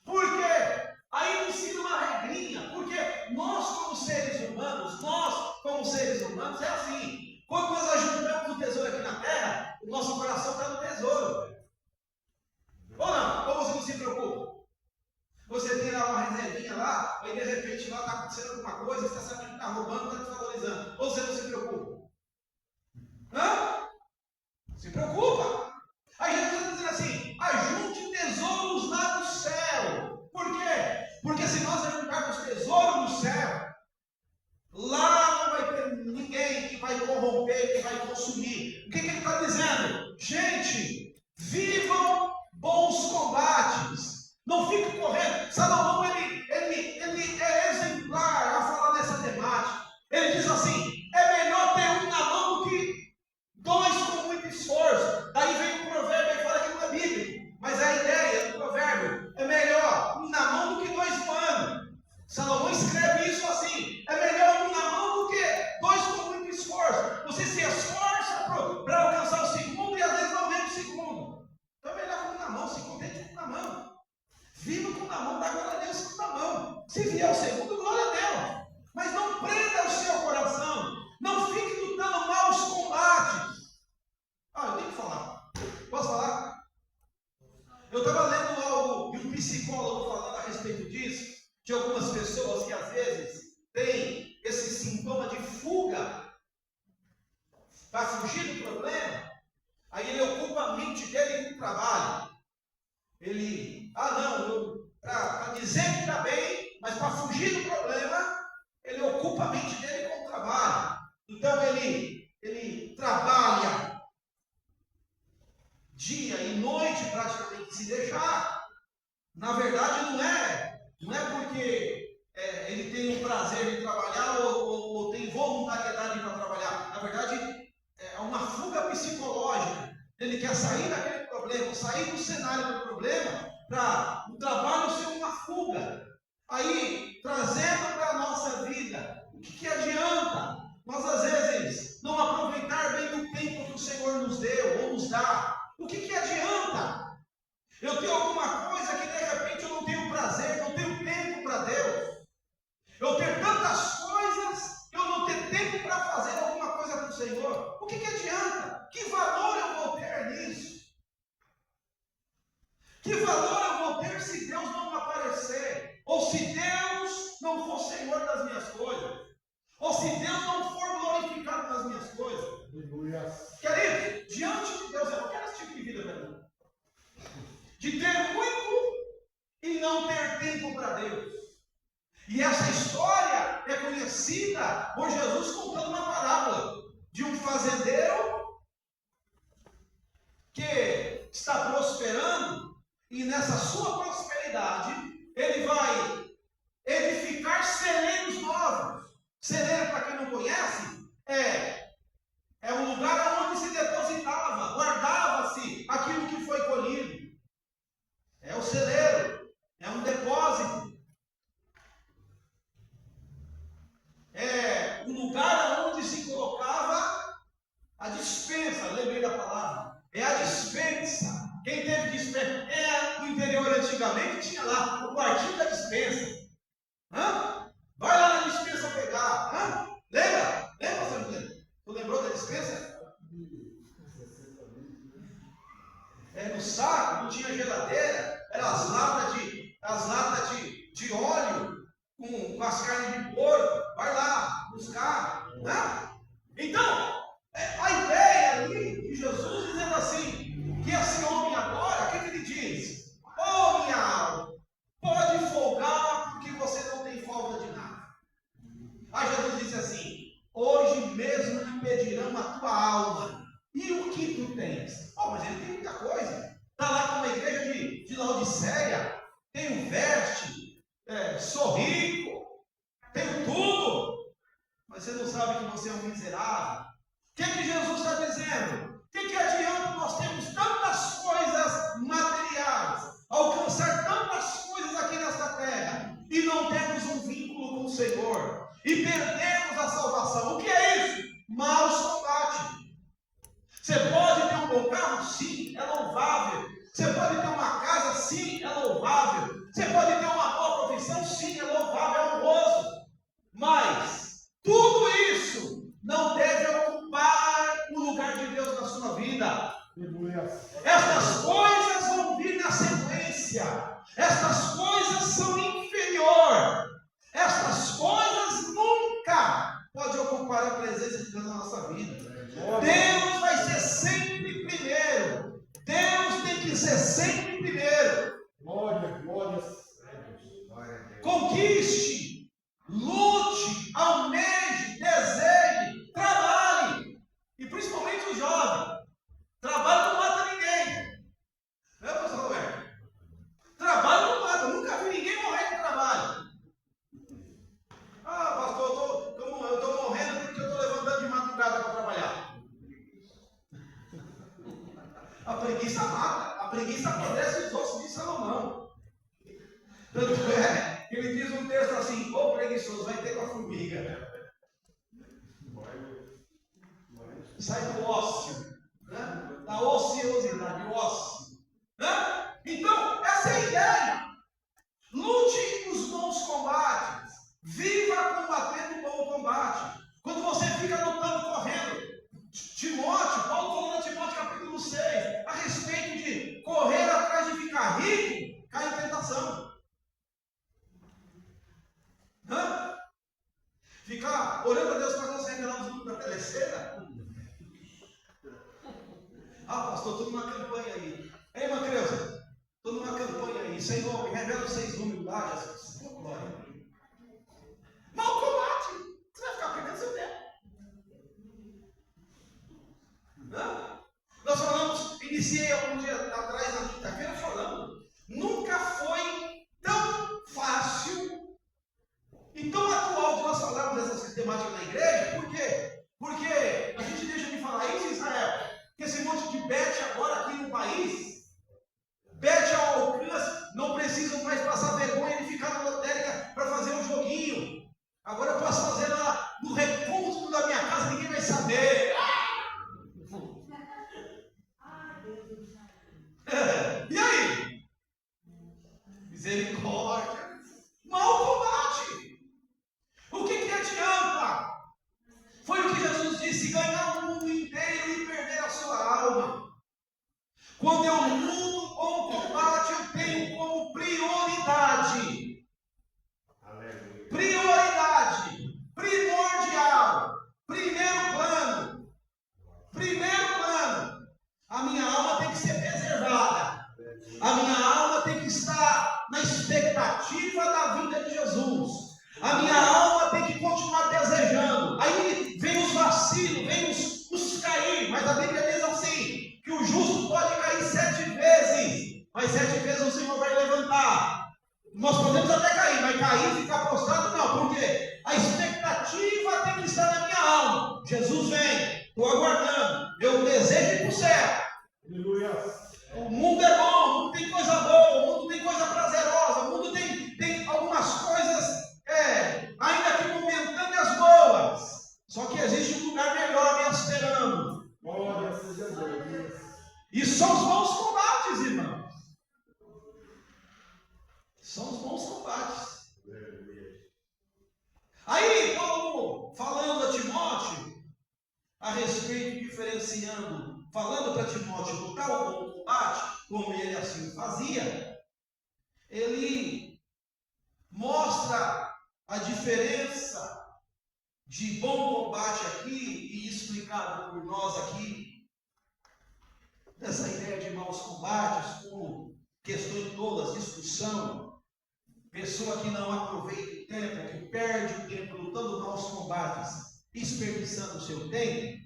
Por quê? Aí ele ensina uma regrinha, porque nós como seres humanos é assim. Quando nós ajuntamos o tesouro aqui na terra, o nosso coração está no tesouro. Ou não? Ou você não se preocupa? Você tem lá uma reservinha lá, aí de repente lá está acontecendo alguma coisa, você está sabendo que está roubando, está desvalorizando. Ou você não se preocupa? Se preocupa. Aí Jesus está dizendo assim, ajunte tesouros lá no céu. Por quê? Porque se nós ajuntarmos tesouro no céu, lá não vai ter ninguém que vai corromper, que vai consumir. O que ele está dizendo? Gente, vivam bons combates. Não fique correndo. Salomão, ele é exemplar a falar dessa temática. Ele diz assim, é melhor ter um na mão do que dois com muito esforço. Daí vem o provérbio e fala que não é bíblico. Mas a ideia do provérbio é melhor um na mão do que dois no ano. Salomão escreve isso assim, é melhor um na mão do que dois com muito esforço. Você se esforça para alcançar o segundo e às vezes não vem o segundo. Então é melhor um na mão, se contente com um na mão. Viva com na mão, dá glória a Deus com na mão. Se vier o segundo, glória a Deus. Mas não prenda o seu coração. Não fique lutando maus combates. Eu tenho que falar. Posso falar? Eu estava lendo algo de um psicólogo falando a respeito disso. de algumas pessoas que às vezes têm esse sintoma de fuga para fugir do problema. Aí ele ocupa a mente dele com o trabalho. Ele, para dizer que está bem, mas para fugir do problema, ele ocupa a mente dele com o trabalho. Então ele trabalha dia e noite praticamente se deixar. Na verdade não é porque ele tem o prazer de trabalhar ou tem voluntariedade para trabalhar. Na verdade é uma fuga psicológica. Ele quer sair daquele problema, sair do cenário do problema, para o trabalho ser uma fuga. Aí, trazendo para a nossa vida, o que adianta nós às vezes não aproveitar bem o tempo que o Senhor nos deu ou nos dá? O que adianta? Eu tenho alguma coisa que de repente eu não tenho prazer, não tenho tempo para Deus. Eu tenho tantas coisas que eu não tenho tempo para fazer alguma coisa para o Senhor. O que adianta? Que valor eu vou ter nisso? Que valor eu vou ter se Deus não aparecer? Ou se Deus não for Senhor das minhas coisas? Ou se Deus não for glorificado nas minhas coisas? Querido, diante de Deus, eu não quero esse tipo de vida para mim. De ter muito e não ter tempo para Deus. E essa história é conhecida por Jesus contando uma parábola de um fazendeiro que está prosperando, e nessa sua prosperidade ele vai edificar celeiros novos. Celeiro, para quem não conhece, é um lugar onde se depositava, guardava-se aquilo que foi colhido. É o celeiro, é um depósito. É um lugar onde se colocava a dispensa, lembrei da palavra. É a dispensa. Quem teve dispensa? No interior antigamente tinha lá o quartinho da dispensa. Vai lá na dispensa pegar. Lembra? Tu lembrou da dispensa? No saco, não tinha geladeira, eram as latas de óleo com as carnes de porco. Vai lá buscar. Então, a ideia ali de Jesus dizendo assim, que esse homem agora, o que ele diz? Minha alma, pode folgar porque você não tem falta de nada. Aí Jesus disse assim, hoje mesmo te pedirão a tua alma. E o que tu tens? Mas ele tem muita coisa. Está lá com uma igreja de Laodiceia. Tenho veste, sou rico, tenho tudo. Mas você não sabe que você é um miserável. O que Jesus está dizendo? O que adianta nós termos tantas coisas materiais, alcançar tantas coisas aqui nesta terra, e não termos um vínculo com o Senhor, e perdemos a salvação? O que é isso? Maus combate. Você pode ter um bom carro? Sim, é louvável. Você pode ter uma casa? Sim, é louvável. Você pode ter uma boa profissão? Sim, é louvável, é honroso. Mas tudo isso não deve ocupar o lugar de Deus na sua vida. Estas coisas vão vir na sequência. Estas coisas são inferior. Estas coisas nunca podem ocupar a presença de Deus na nossa vida. Deus vai ser sempre primeiro. Deus tem que ser sempre primeiro. Glória. Conquiste, lute, almeje, deseje, trabalhe. E principalmente os jovens. Trabalho não mata ninguém. Não é, pastor Roberto? Trabalho não mata. Nunca vi ninguém morrer de trabalho. Pastor, eu estou morrendo porque eu estou levantando de madrugada para trabalhar. A preguiça mata. A preguiça apodrece os ossos de Salomão. Tanto é que ele diz um texto assim, preguiçoso, vai ter com a formiga. Sai do ócio, da ociosidade, o ócio. Então, essa é a ideia. Lute os bons combates. Viva combatendo o bom combate. Quando você fica lutando, correndo, Timóteo, Paulo falou em Timóteo capítulo 6, a respeito de correr atrás de ficar rico, cai em tentação. campanha aí. Ei, irmã Creuza, estou numa campanha aí. Senhor, me revela os 6 humildade. Oh, glória. Mau combate. Você vai ficar perdendo seu tempo. Não? Nós falamos, iniciei algum dia atrás, na quinta-feira, falando. Nunca foi tão fácil e tão atual de nós falarmos dessas temáticas na igreja. Por quê? Porque a gente deixa de falar isso, Israel, que esse monte de bet agora aqui no país, bet ao alcance, não precisam mais passar vergonha de ficar na lotérica para fazer um joguinho. Agora eu posso fazer lá no recôndito da minha casa, ninguém vai saber. E aí? Misericórdia. Mau combate. O que adianta? Foi o que Jesus disse: ganhar o mundo inteiro e perder a sua alma. Quando eu luto com o combate, eu tenho como prioridade. Aleluia. Prioridade. Primordial. Primeiro plano. A minha alma tem que ser preservada. A minha alma tem que estar na expectativa da vinda de Jesus. A minha alma tem que continuar desejando. Aí vem os vacilos, vem os cair. Mas a Bíblia diz assim, que o justo pode cair 7 vezes. Mas 7 vezes o Senhor vai levantar. Nós podemos até cair, mas cair e ficar prostrado não. Por quê? A expectativa tem que estar na minha alma. Jesus vem, estou aguardando. Eu desejo ir para o céu. Aleluia. O mundo é bom, o mundo tem coisa boa, o mundo tem coisa prazerosa, o mundo tem algumas coisas, ainda que momentâneas boas. Só que existe um lugar melhor me esperando. Glória seja Deus. E são os bons combates, irmãos. São os bons combates. Aí, Paulo, falando a Timóteo, a respeito, diferenciando, falando para Timóteo do tal bom combate, como ele assim fazia, ele mostra a diferença de bom combate aqui, e explicado por nós aqui, dessa ideia de maus combates, como questões todas, discussão, pessoa que não aproveita o tempo, que perde o tempo lutando maus combates, desperdiçando o seu tempo,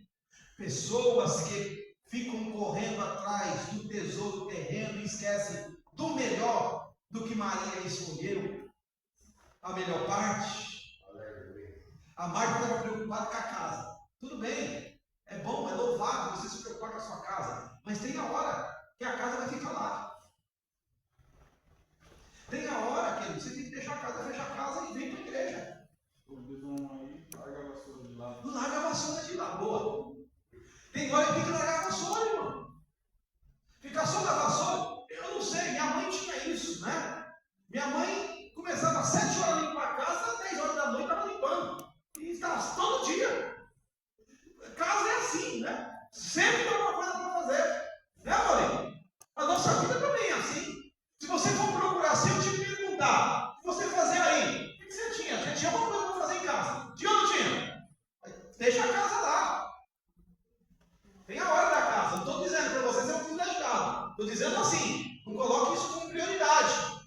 pessoas que ficam correndo atrás do tesouro terreno e esquecem do melhor, do que Maria escolheu, a melhor parte. A Marta estava preocupada com a casa. Tudo bem, é bom, é louvável você se preocupar com a sua casa, mas tem a hora que a casa vai ficar lá. Tem a hora que você tem que deixar a casa, fecha a casa e vem para a igreja. Larga a vassoura de lá. Larga a vassoura de lá, boa. Tem hora que tem que largar a vassoura, irmão. Ficar só na vassoura, eu não sei, minha mãe tinha isso, né? Minha mãe começava às 7 horas a limpar a casa, às 10 horas da noite estava limpando. E estava todo dia. Casa é assim, né? Sempre tem alguma coisa para fazer. Né, Maurinho? A nossa vida também é assim. Se você for procurar, se eu te perguntar, o que você fazia aí? O que você tinha? Você tinha alguma coisa para fazer em casa? Tinha ou não tinha? Deixa a casa lá. Tem a hora da casa. Não estou dizendo para você ser um privilegiado. Estou dizendo assim, não coloque isso como prioridade.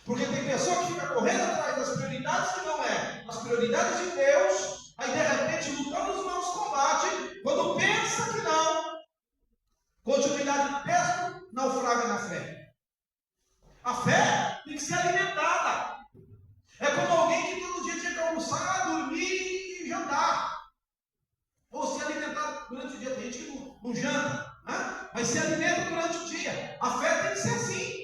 Porque tem pessoa que fica correndo atrás das prioridades que não é as prioridades de Deus, aí de repente lutando os maus combates, quando pensa que não, continuidade do texto, naufraga na fé. A fé tem que ser alimentada. É como alguém que todo dia tinha que almoçar, dormir e jantar. Ou se alimentar durante o dia. Tem gente que não janta, né? Mas se alimenta durante o dia. A fé tem que ser assim.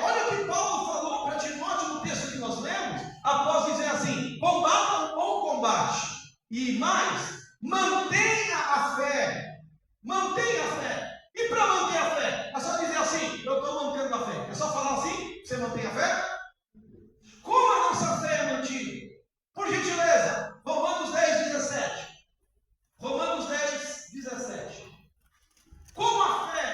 Olha o que Paulo falou para Timóteo no texto que nós lemos, após dizer assim: combata o bom combate. E mais, mantenha a fé. Mantenha a fé. E para manter a fé? É só dizer assim: eu estou mantendo a fé. É só falar assim? Você mantém a fé? Como a nossa fé é mantida? Por gentileza, Romanos 10, 17. Romanos 10, 17. Como a fé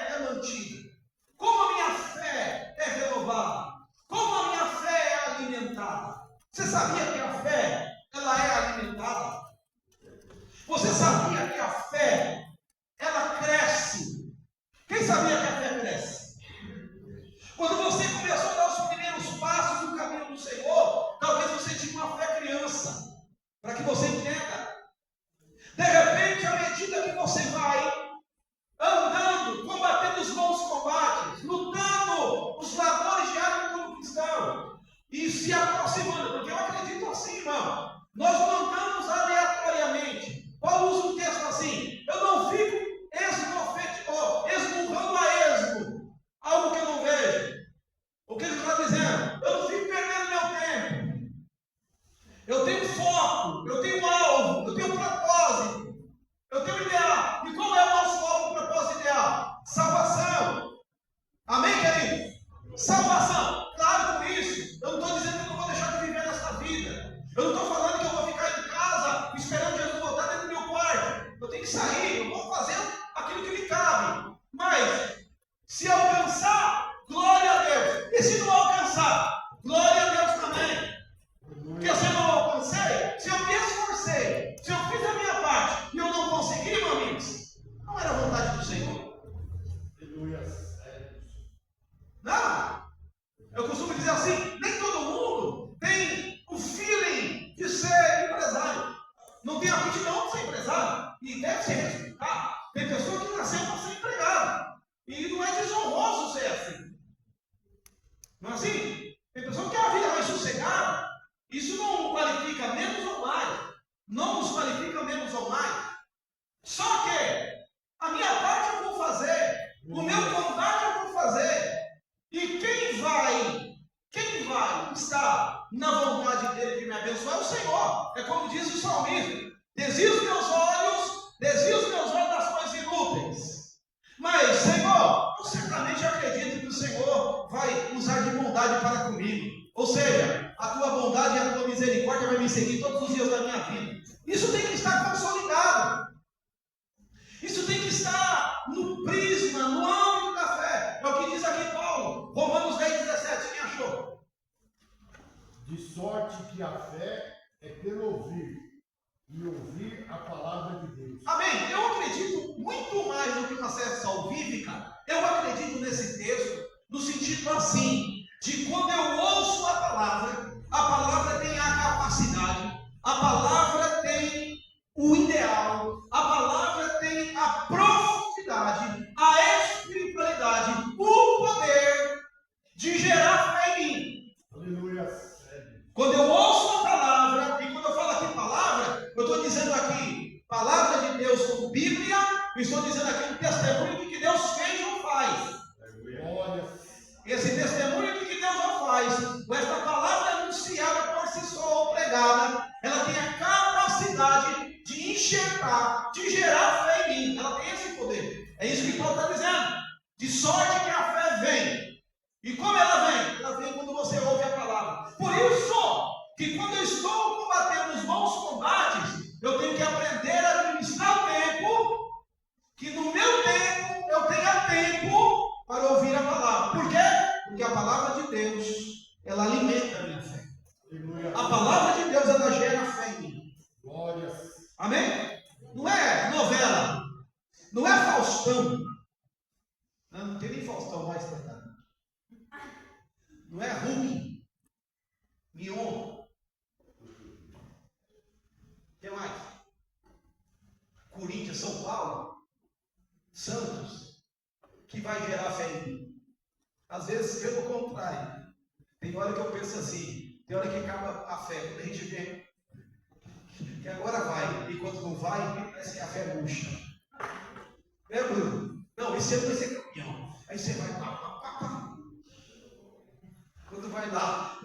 sabia que a fé cresce. Quando você começou a dar os primeiros passos no caminho do Senhor, talvez você tinha uma fé criança, para que você entenda. De repente, à medida que você vai andando, combatendo os bons combates, lutando os labores diários como cristão, e se aproximando, porque eu acredito assim, irmão, nós não andamos aleatoriamente. Paulo usa um texto assim: eu não fico esmurrando a esmo algo que eu não vejo. O que ele está dizendo? Eu não fico perdendo meu tempo. Eu tenho foco, eu tenho alvo, eu tenho propósito, eu tenho ideal. E qual é o nosso alvo, propósito ideal? Salvação. Amém, querido? Salvação. Claro, com isso, eu não estou dizendo que eu não vou deixar de viver nessa vida. Eu não estou falando que eu vou ficar em casa esperando Jesus voltar dentro do meu quarto. Eu tenho que sair, eu vou fazer aquilo que me cabe. Mas, se alcançar, glória a Deus. E se não alcançar, glória a Deus também. Porque se eu não alcancei, se eu me esforcei, se eu fiz a minha parte e eu não consegui, meus amigos, não era a vontade do Senhor. Não. Eu costumo dizer assim: nem todo mundo tem o feeling de ser empresário. Não tem a aptidão de ser empresário. E deve ser respeitado. Tem pessoa que nasceu para ser empregado. E não é desonroso ser assim. Não é assim? Tem pessoa que quer a vida mais sossegada. Isso não qualifica menos ou mais. Não nos qualifica menos ou mais. Só que a minha parte eu vou fazer. O meu combate eu vou fazer. E quem vai estar na vontade dele de me abençoar é o Senhor. É como diz o salmista: desvia os meus olhos das coisas inúteis. Mas, Senhor, eu certamente acredito que o Senhor vai usar de bondade para comigo. Ou seja, a tua bondade e a tua misericórdia vai me seguir todos os dias da minha vida. Isso tem que estar consolidado. Isso tem que estar no prisma, no âmbito da fé. É o que diz aqui Paulo, Romanos 10:17, quem achou? De sorte que a fé é pelo ouvir, e ouvir a palavra de Deus. Amém? Eu acredito muito mais do que uma fé salvífica. Eu acredito nesse texto no sentido assim, de quando eu ouço a palavra tem a capacidade, a palavra tem o ideal, a palavra tem a profundidade, a espiritualidade, o poder de gerar fé em mim. Aleluia. Quando eu ouço a palavra, e quando eu falo aqui palavra, eu estou dizendo aqui palavra de Deus como Bíblia, e estou dizendo aqui um testemunho de que Deus fez ou faz. Esse testemunho de que Deus ou faz, esta palavra anunciada por si só ou pregada, ela tem a capacidade de enxergar, de gerar fé em mim. Ela tem esse poder. É isso que Paulo está dizendo. De sorte que a fé vem. E como ela vem? Ela vem quando você ouve a palavra. Por isso que quando eu estou combatendo os bons combates, eu tenho que aprender a administrar o tempo, que no meu tempo eu tenha tempo para ouvir a palavra. Por quê? Porque a palavra de Deus, ela alimenta a minha fé. A palavra de Deus, ela gera fé em mim. Amém? Não é novela, não é Faustão. Não tem nem Faustão mais tratado. Não é Hulk, Mion. O que mais? Corinthians, São Paulo, Santos, que vai gerar fé em mim. Às vezes, pelo contrário. Tem hora que eu penso assim, tem hora que acaba a fé. Quando a gente vê que agora vai, e quando não vai, parece que a fé murcha. É, Bruno? Não, esse ano vai ser campeão. Aí você vai, pá. Quando vai lá,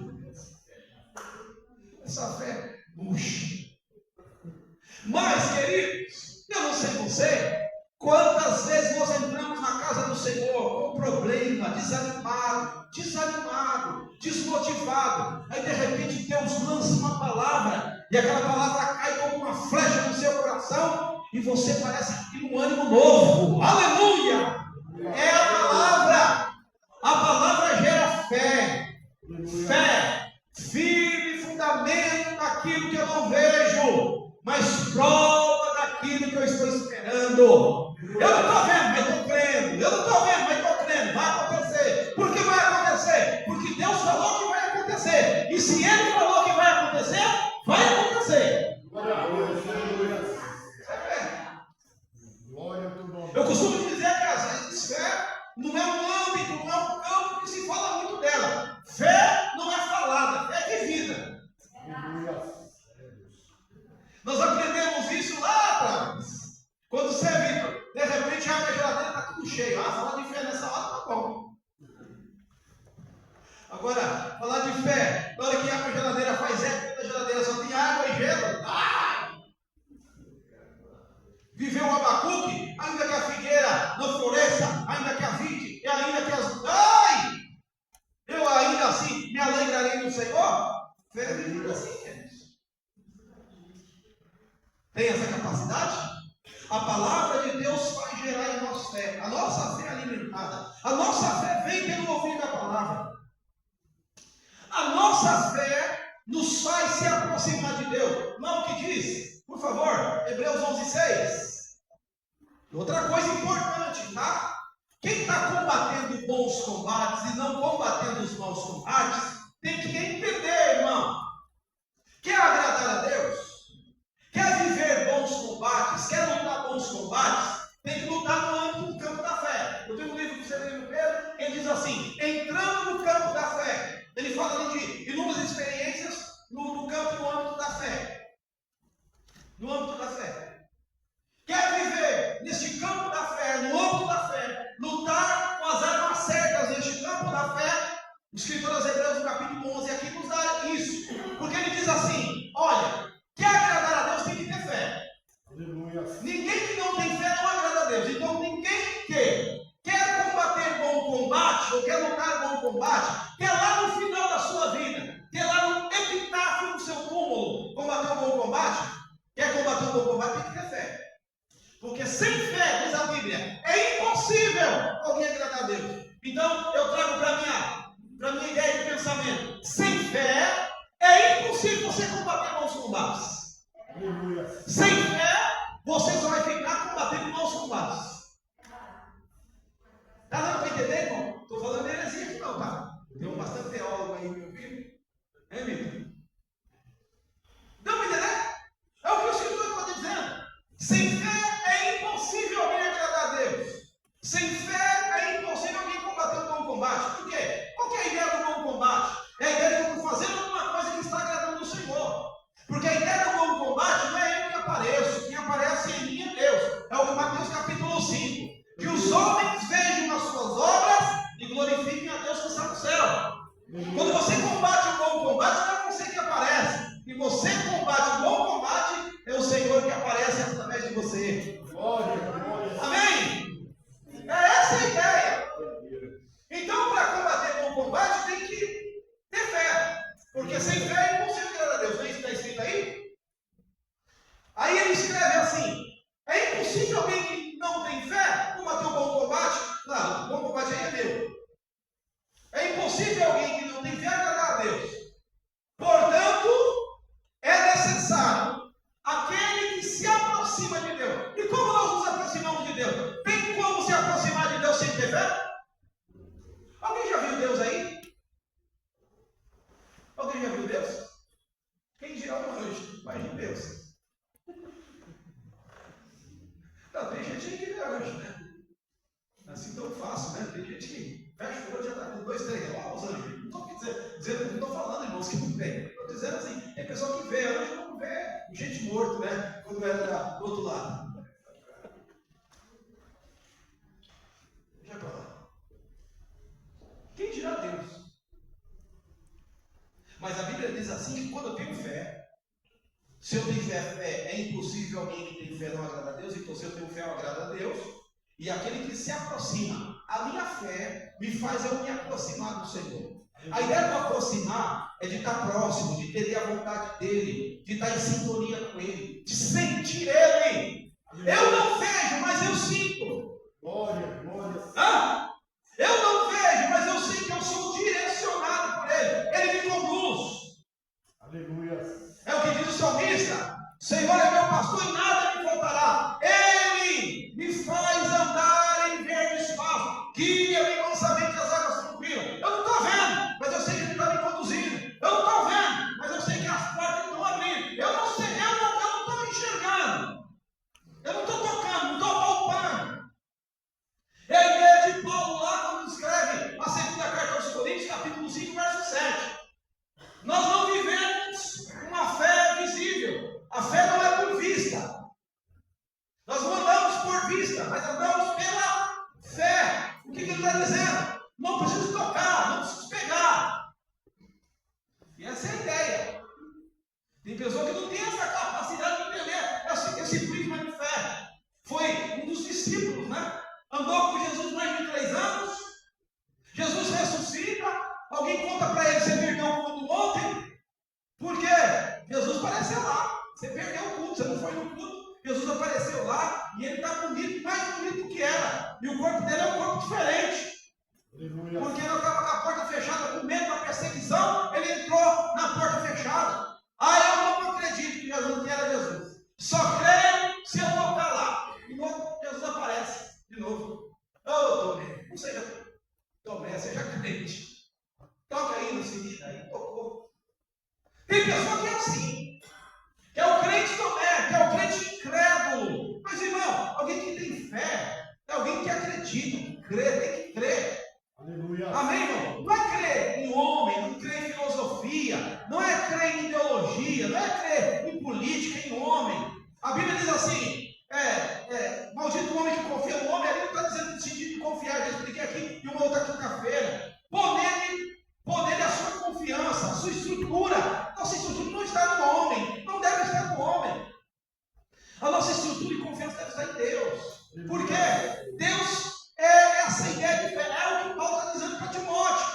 essa fé murcha. Mas, queridos, eu não sei você, quantas vezes nós entramos na casa do Senhor com problema, desanimado, desmotivado. Aí de repente Deus lança uma palavra, e aquela palavra cai como uma flecha no seu coração, e você parece que tem um ânimo novo. Aleluia! É a palavra gera fé. Fé, firme fundamento naquilo que eu não vejo, mas prova daquilo que eu estou esperando. Eu não estou vendo, mas estou crendo. Eu não estou vendo, não é um âmbito, não é um campo que se fala muito dela. Fé não é falada, fé é vivida. Nós aprendemos isso lá atrás. Quando você, Vitor, de repente abre a geladeira, está tudo cheio. Ah, falar de fé nessa hora tá bom. Agora, falar de fé, na hora que abre a geladeira, faz época da geladeira, só tem água e gelo. Ai! Viveu o Abacuque, ainda que a figueira não floresça, ainda que a vide, e ainda que as... Ai! Eu ainda assim me alegrarei no Senhor. Fé é vivida assim, queridos. Tem essa capacidade? A palavra de Deus faz gerar em nós fé. A nossa fé é alimentada. A nossa fé vem pelo ouvir da palavra. A nossa fé nos faz se aproximar de Deus. Não o que diz? Por favor, Hebreus 11:6. Outra coisa importante, tá? Quem está combatendo bons combates e não combatendo os maus combates, tem que entender, irmão. Quer agradar a Deus? Quer viver bons combates? Quer lutar bons combates? Tem que lutar no âmbito do campo da fé. Eu tenho um livro do Severino Pedro, ele diz assim, entrando no campo da fé. Ele fala ali de inúmeras experiências no campo, no âmbito da fé. No âmbito da fé. Quer viver neste campo da fé, no âmbito da fé, lutar com as armas certas neste campo da fé? O escritor aos Hebreus, no capítulo 11, aqui nos dá isso. Porque ele diz assim, olha, quer agradar a Deus tem que ter fé. Aleluia. Ninguém que não tem fé não agrada a Deus. Então ninguém que quer combater bom combate, ou quer lutar bom combate, quer lá no final da sua vida, quer lá no epitáfio do seu túmulo, combater um bom combate, quer combater um bom combate, tem que ter fé. Porque sem fé, diz a Bíblia, é impossível alguém agradar a Deus. Então eu trago para minha ideia de pensamento, sem fé é impossível você combater bons combates. Aleluia. Sem fé, você só vai ficar combatendo maus combates. Tá dando para entender, irmão? Estou falando de heresia aqui não, tá? Tem bastante teólogo aí, meu filho. É, Vitor? Dá para entender? É o que o escritor está dizendo. Sem fé é impossível alguém agradar a Deus. Sem fé é impossível alguém combater um bom combate. Por quê? Qual que é a ideia do bom combate? É a ideia de eu estou fazendo alguma coisa que está agradando o Senhor. Porque a ideia do bom combate não é eu que apareço. Quem aparece em mim é Deus. É o que Mateus capítulo 5. Que os homens vejam as suas obras e glorifiquem a Deus que está no céu. Quando você combate um bom combate, não é você que aparece. E você combate um bom combate, é o Senhor que aparece através de você. Glória, glória. Amém? É essa a ideia. Então, para combater bom combate, tem que ter fé. Porque sem fé é impossível agradar a Deus. Não é isso que está escrito aí? Aí ele escreve assim: é impossível alguém que não tem fé combater um bom combate. Claro, o bom combate aí é meu. É impossível alguém que não tem fé agradar a Deus. Portanto, é necessário aquele que se aproxima de Deus. E como nós nos aproximamos de Deus? Tem como se aproximar de Deus sem ter fé? Alguém já viu Deus aí? Alguém já viu Deus? Quem dirá um anjo? Mas de Deus. Não, tem gente que vê anjo, né? Assim tão fácil, né? Tem gente que fecha o olho e já está com 2, 3. Olha os anjos. Não estou falando, irmãos, que não tem. Estou dizendo assim, é pessoa que vê anjo, não vê gente morto, né? Quando era do outro lado. Deixa para lá. Quem dirá Deus? Mas a Bíblia diz assim que quando eu tenho fé, se eu tiver fé, é impossível alguém que tem fé não agradar a Deus. Então se eu tenho fé, eu agrado a Deus. E aquele que se aproxima, a minha fé me faz eu me aproximar do Senhor. A ideia do aproximar é de estar próximo, de ter a vontade dele, de estar em sintonia com ele, de sentir ele. Eu não vejo, mas eu sinto. Glória, glória. Hã? Eu não vejo, mas eu sei que eu sou direcionado por ele. Ele me conduz. Aleluia. É o que diz o salmista: Senhor é meu pastor e nada me faltará. Ele me faz andar em verdes pastos, guia-me mansamente às águas tranquilas. Eu não estou vendo, mas eu sei que ele está me conduzindo. Eu não estou vendo, mas eu sei que as portas estão abrindo. Eu não sei, eu não estou enxergando. Eu não estou tocando, não estou palpando. É a ideia de Paulo lá está dizendo? Não preciso tocar, não preciso pegar. E essa é a ideia. Tem pessoa que não tem essa capacidade de entender esse prisma de fé. Foi um dos discípulos, né? Andou com Jesus mais de 3 anos. Jesus ressuscita. Alguém conta para ele: você perdeu o culto ontem? Por quê? Jesus apareceu lá. Você perdeu o culto, você não foi no culto. Jesus apareceu lá e ele está bonito, mais bonito do que era. E o corpo dele é um corpo diferente. Aleluia. Porque ele estava com a porta fechada, com medo da perseguição, ele entrou na porta fechada. Eu não acredito que Jesus era Jesus. Só creio se eu tocar lá. E logo Jesus aparece de novo. Tomé, não seja Tomé, seja crente. Toca aí no seguinte, aí tocou. Tem pessoa que é assim, que é o crente Tomé, que é o crente incrédulo. Mas irmão, alguém que tem fé, é alguém que acredita, que crê, tem que crer. Aleluia. Amém, irmão? Não é crer em homem, não crer em filosofia, não é crer em ideologia, não é crer em política, em homem. A Bíblia diz assim, maldito o homem que confia no homem. Ali não está dizendo no sentido de confiar, já expliquei aqui em uma outra quinta-feira. Pôr nele a sua confiança, a sua estrutura. Nossa estrutura não está no homem, não deve estar no homem. A nossa estrutura e confiança deve estar em Deus. Por quê? Deus é essa ideia de fé, é o que Paulo está dizendo para Timóteo.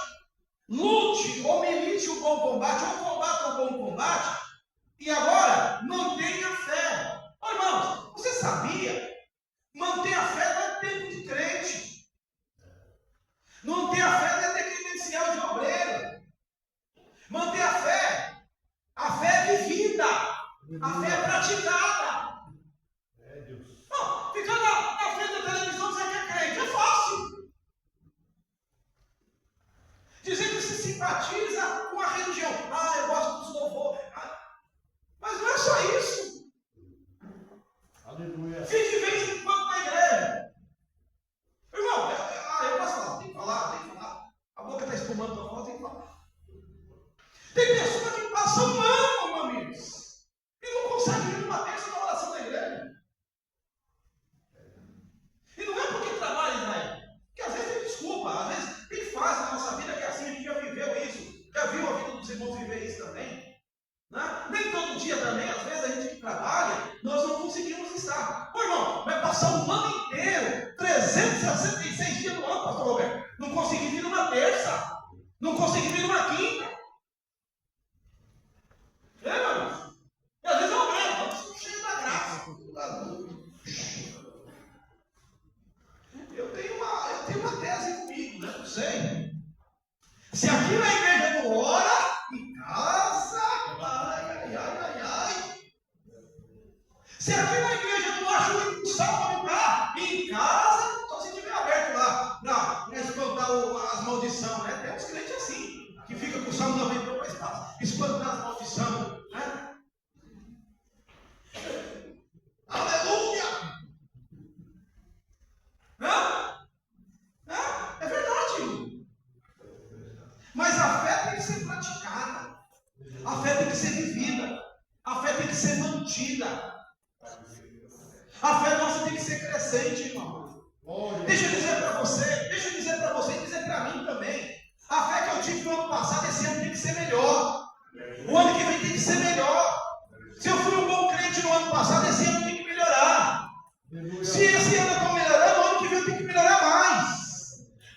Lute ou milite o bom combate, ou combata o bom combate, e agora mantenha a fé. Irmãos, você sabia? Manter a fé não é tempo de crente. Manter a fé não é ter credencial de obreiro. Manter a fé é vivida, a fé é praticada. Deus. Não, ficar na frente da televisão dizer que é crente é fácil. Dizer que se simpatiza com a religião. Eu gosto dos louvores. Mas não é só isso. Aleluia. Fique de vez em quando na igreja. Irmão, eu posso falar, tem que falar. A boca está espumando para fora, tem que falar. Tem pessoa que passa um ano, amigos, e não consegue ir numa terça na oração da igreja. E não é porque trabalha em Israel, porque às vezes tem desculpa, às vezes tem fase na nossa vida que é assim, a gente já viveu isso, já viu a vida dos irmãos viver isso também. Né? Nem todo dia também, às vezes a gente que trabalha, nós não conseguimos estar. Irmão, vai passar um ano inteiro, 366 dias no ano, pastor Roberto, não consegui vir numa terça, não consegui vir numa quinta. Irmãos? E às vezes eu lembro, eu sou cheio da graça. Eu tenho uma tese comigo, né? Não sei. Se aqui na igreja não ora, em casa, se aqui na igreja não acha o impulsão para ficar, em casa, só se tiver aberto lá, para espantar as maldições, né? Tem uns crentes assim, que fica com o Salmo 91 para espantar as maldições, né? Aleluia! É verdade. Mas a fé tem que ser praticada. A fé tem que ser vivida. A fé tem que ser mantida. A fé nossa tem que ser crescente, irmão. Deixa eu dizer para você e dizer para mim também. A fé que eu tive no ano passado, esse ano tem que ser melhor. O ano que vem tem que ser melhor. Se eu fui um bom crente no ano passado, esse ano tem que melhorar. Se esse ano eu estou melhorando, o ano que vem eu tenho que melhorar mais.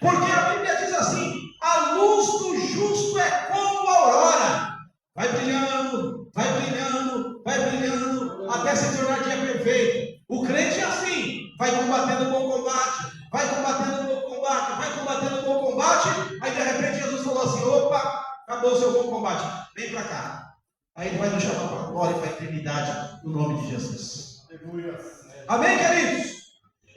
Porque a Bíblia diz assim: a luz do justo é como a aurora. Vai brilhando, vai brilhando, vai brilhando, até se tornar dia perfeito. O crente é assim, vai combatendo o bom combate, vai combatendo o bom combate, vai combatendo o bom combate. Aí de repente Jesus falou assim: opa, acabou o seu bom combate, vem para cá. Aí ele vai nos chamar para a glória e para a eternidade, no nome de Jesus. Amém, queridos?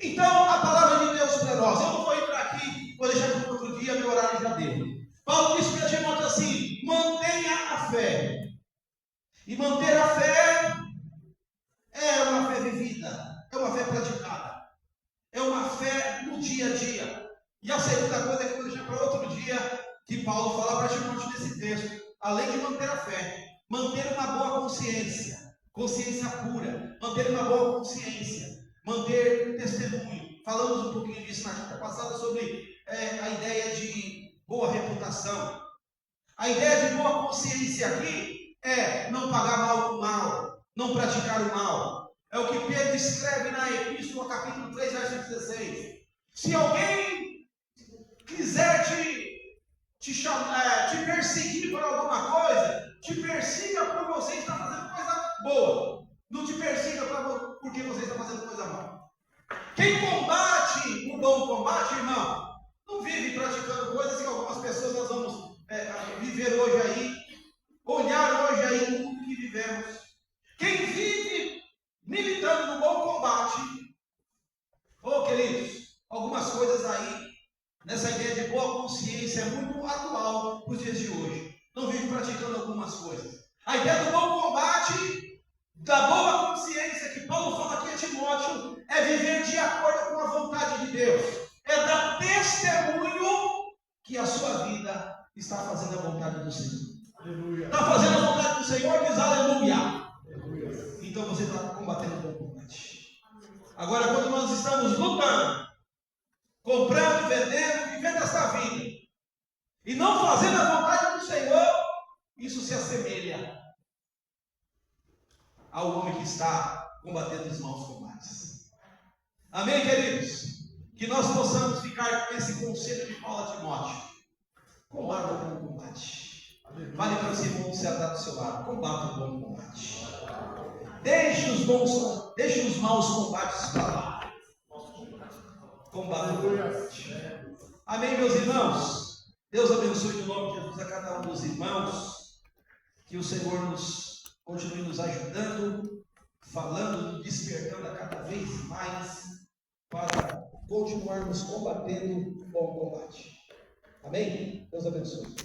Então, a palavra de Deus para nós. Eu não vou entrar aqui, vou deixar para outro dia, meu horário já deu. Paulo disse para Timóteo assim: mantenha a fé. E manter a fé é uma fé vivida, é uma fé praticada, é uma fé no dia a dia. E a segunda coisa que eu vou deixar para outro dia, que Paulo fala para Timóteo nesse texto, além de manter a fé, manter uma boa consciência, consciência pura, manter uma boa consciência, manter um testemunho. Falamos um pouquinho disso na quinta passada sobre a ideia de boa reputação. A ideia de boa consciência aqui é não pagar mal com mal, não praticar o mal. É o que Pedro escreve na Epístola, capítulo 3, verso 16. Se alguém quiser te perseguir por alguma coisa, te persiga por você estar fazendo coisa boa. Não te persiga porque você está fazendo coisa mal. Quem combate o bom combate, irmão, não vive praticando coisas que algumas pessoas nós vamos viver hoje aí, olhar hoje aí no mundo que vivemos. Quem vive militando no bom combate, queridos, algumas coisas aí, nessa ideia de boa consciência, é muito atual para os dias de hoje. Não vive praticando algumas coisas. A ideia do bom combate, da boa consciência que Paulo fala aqui a Timóteo, é viver de acordo com a vontade de Deus. É dar testemunho que a sua vida está fazendo a vontade do Senhor. Aleluia. Está fazendo a vontade do Senhor, diz aleluia. Aleluia. Então você está combatendo o bom combate. Agora, quando nós estamos lutando, comprando, vendendo, vivendo esta vida, e não fazendo a vontade do Senhor, isso se assemelha ao homem que está combatendo os maus combates. Amém, queridos? Que nós possamos ficar com esse conselho de Paulo a Timóteo. Combata o bom combate. Fale para esse irmão sentado do seu lado. Combata o bom combate. Deixe os maus combates para lá. Combata o bom combate. Amém, meus irmãos? Deus abençoe no nome de Jesus a cada um dos irmãos. Que o Senhor continue nos ajudando, falando, nos despertando a cada vez mais para continuarmos combatendo o bom combate. Amém? Deus abençoe.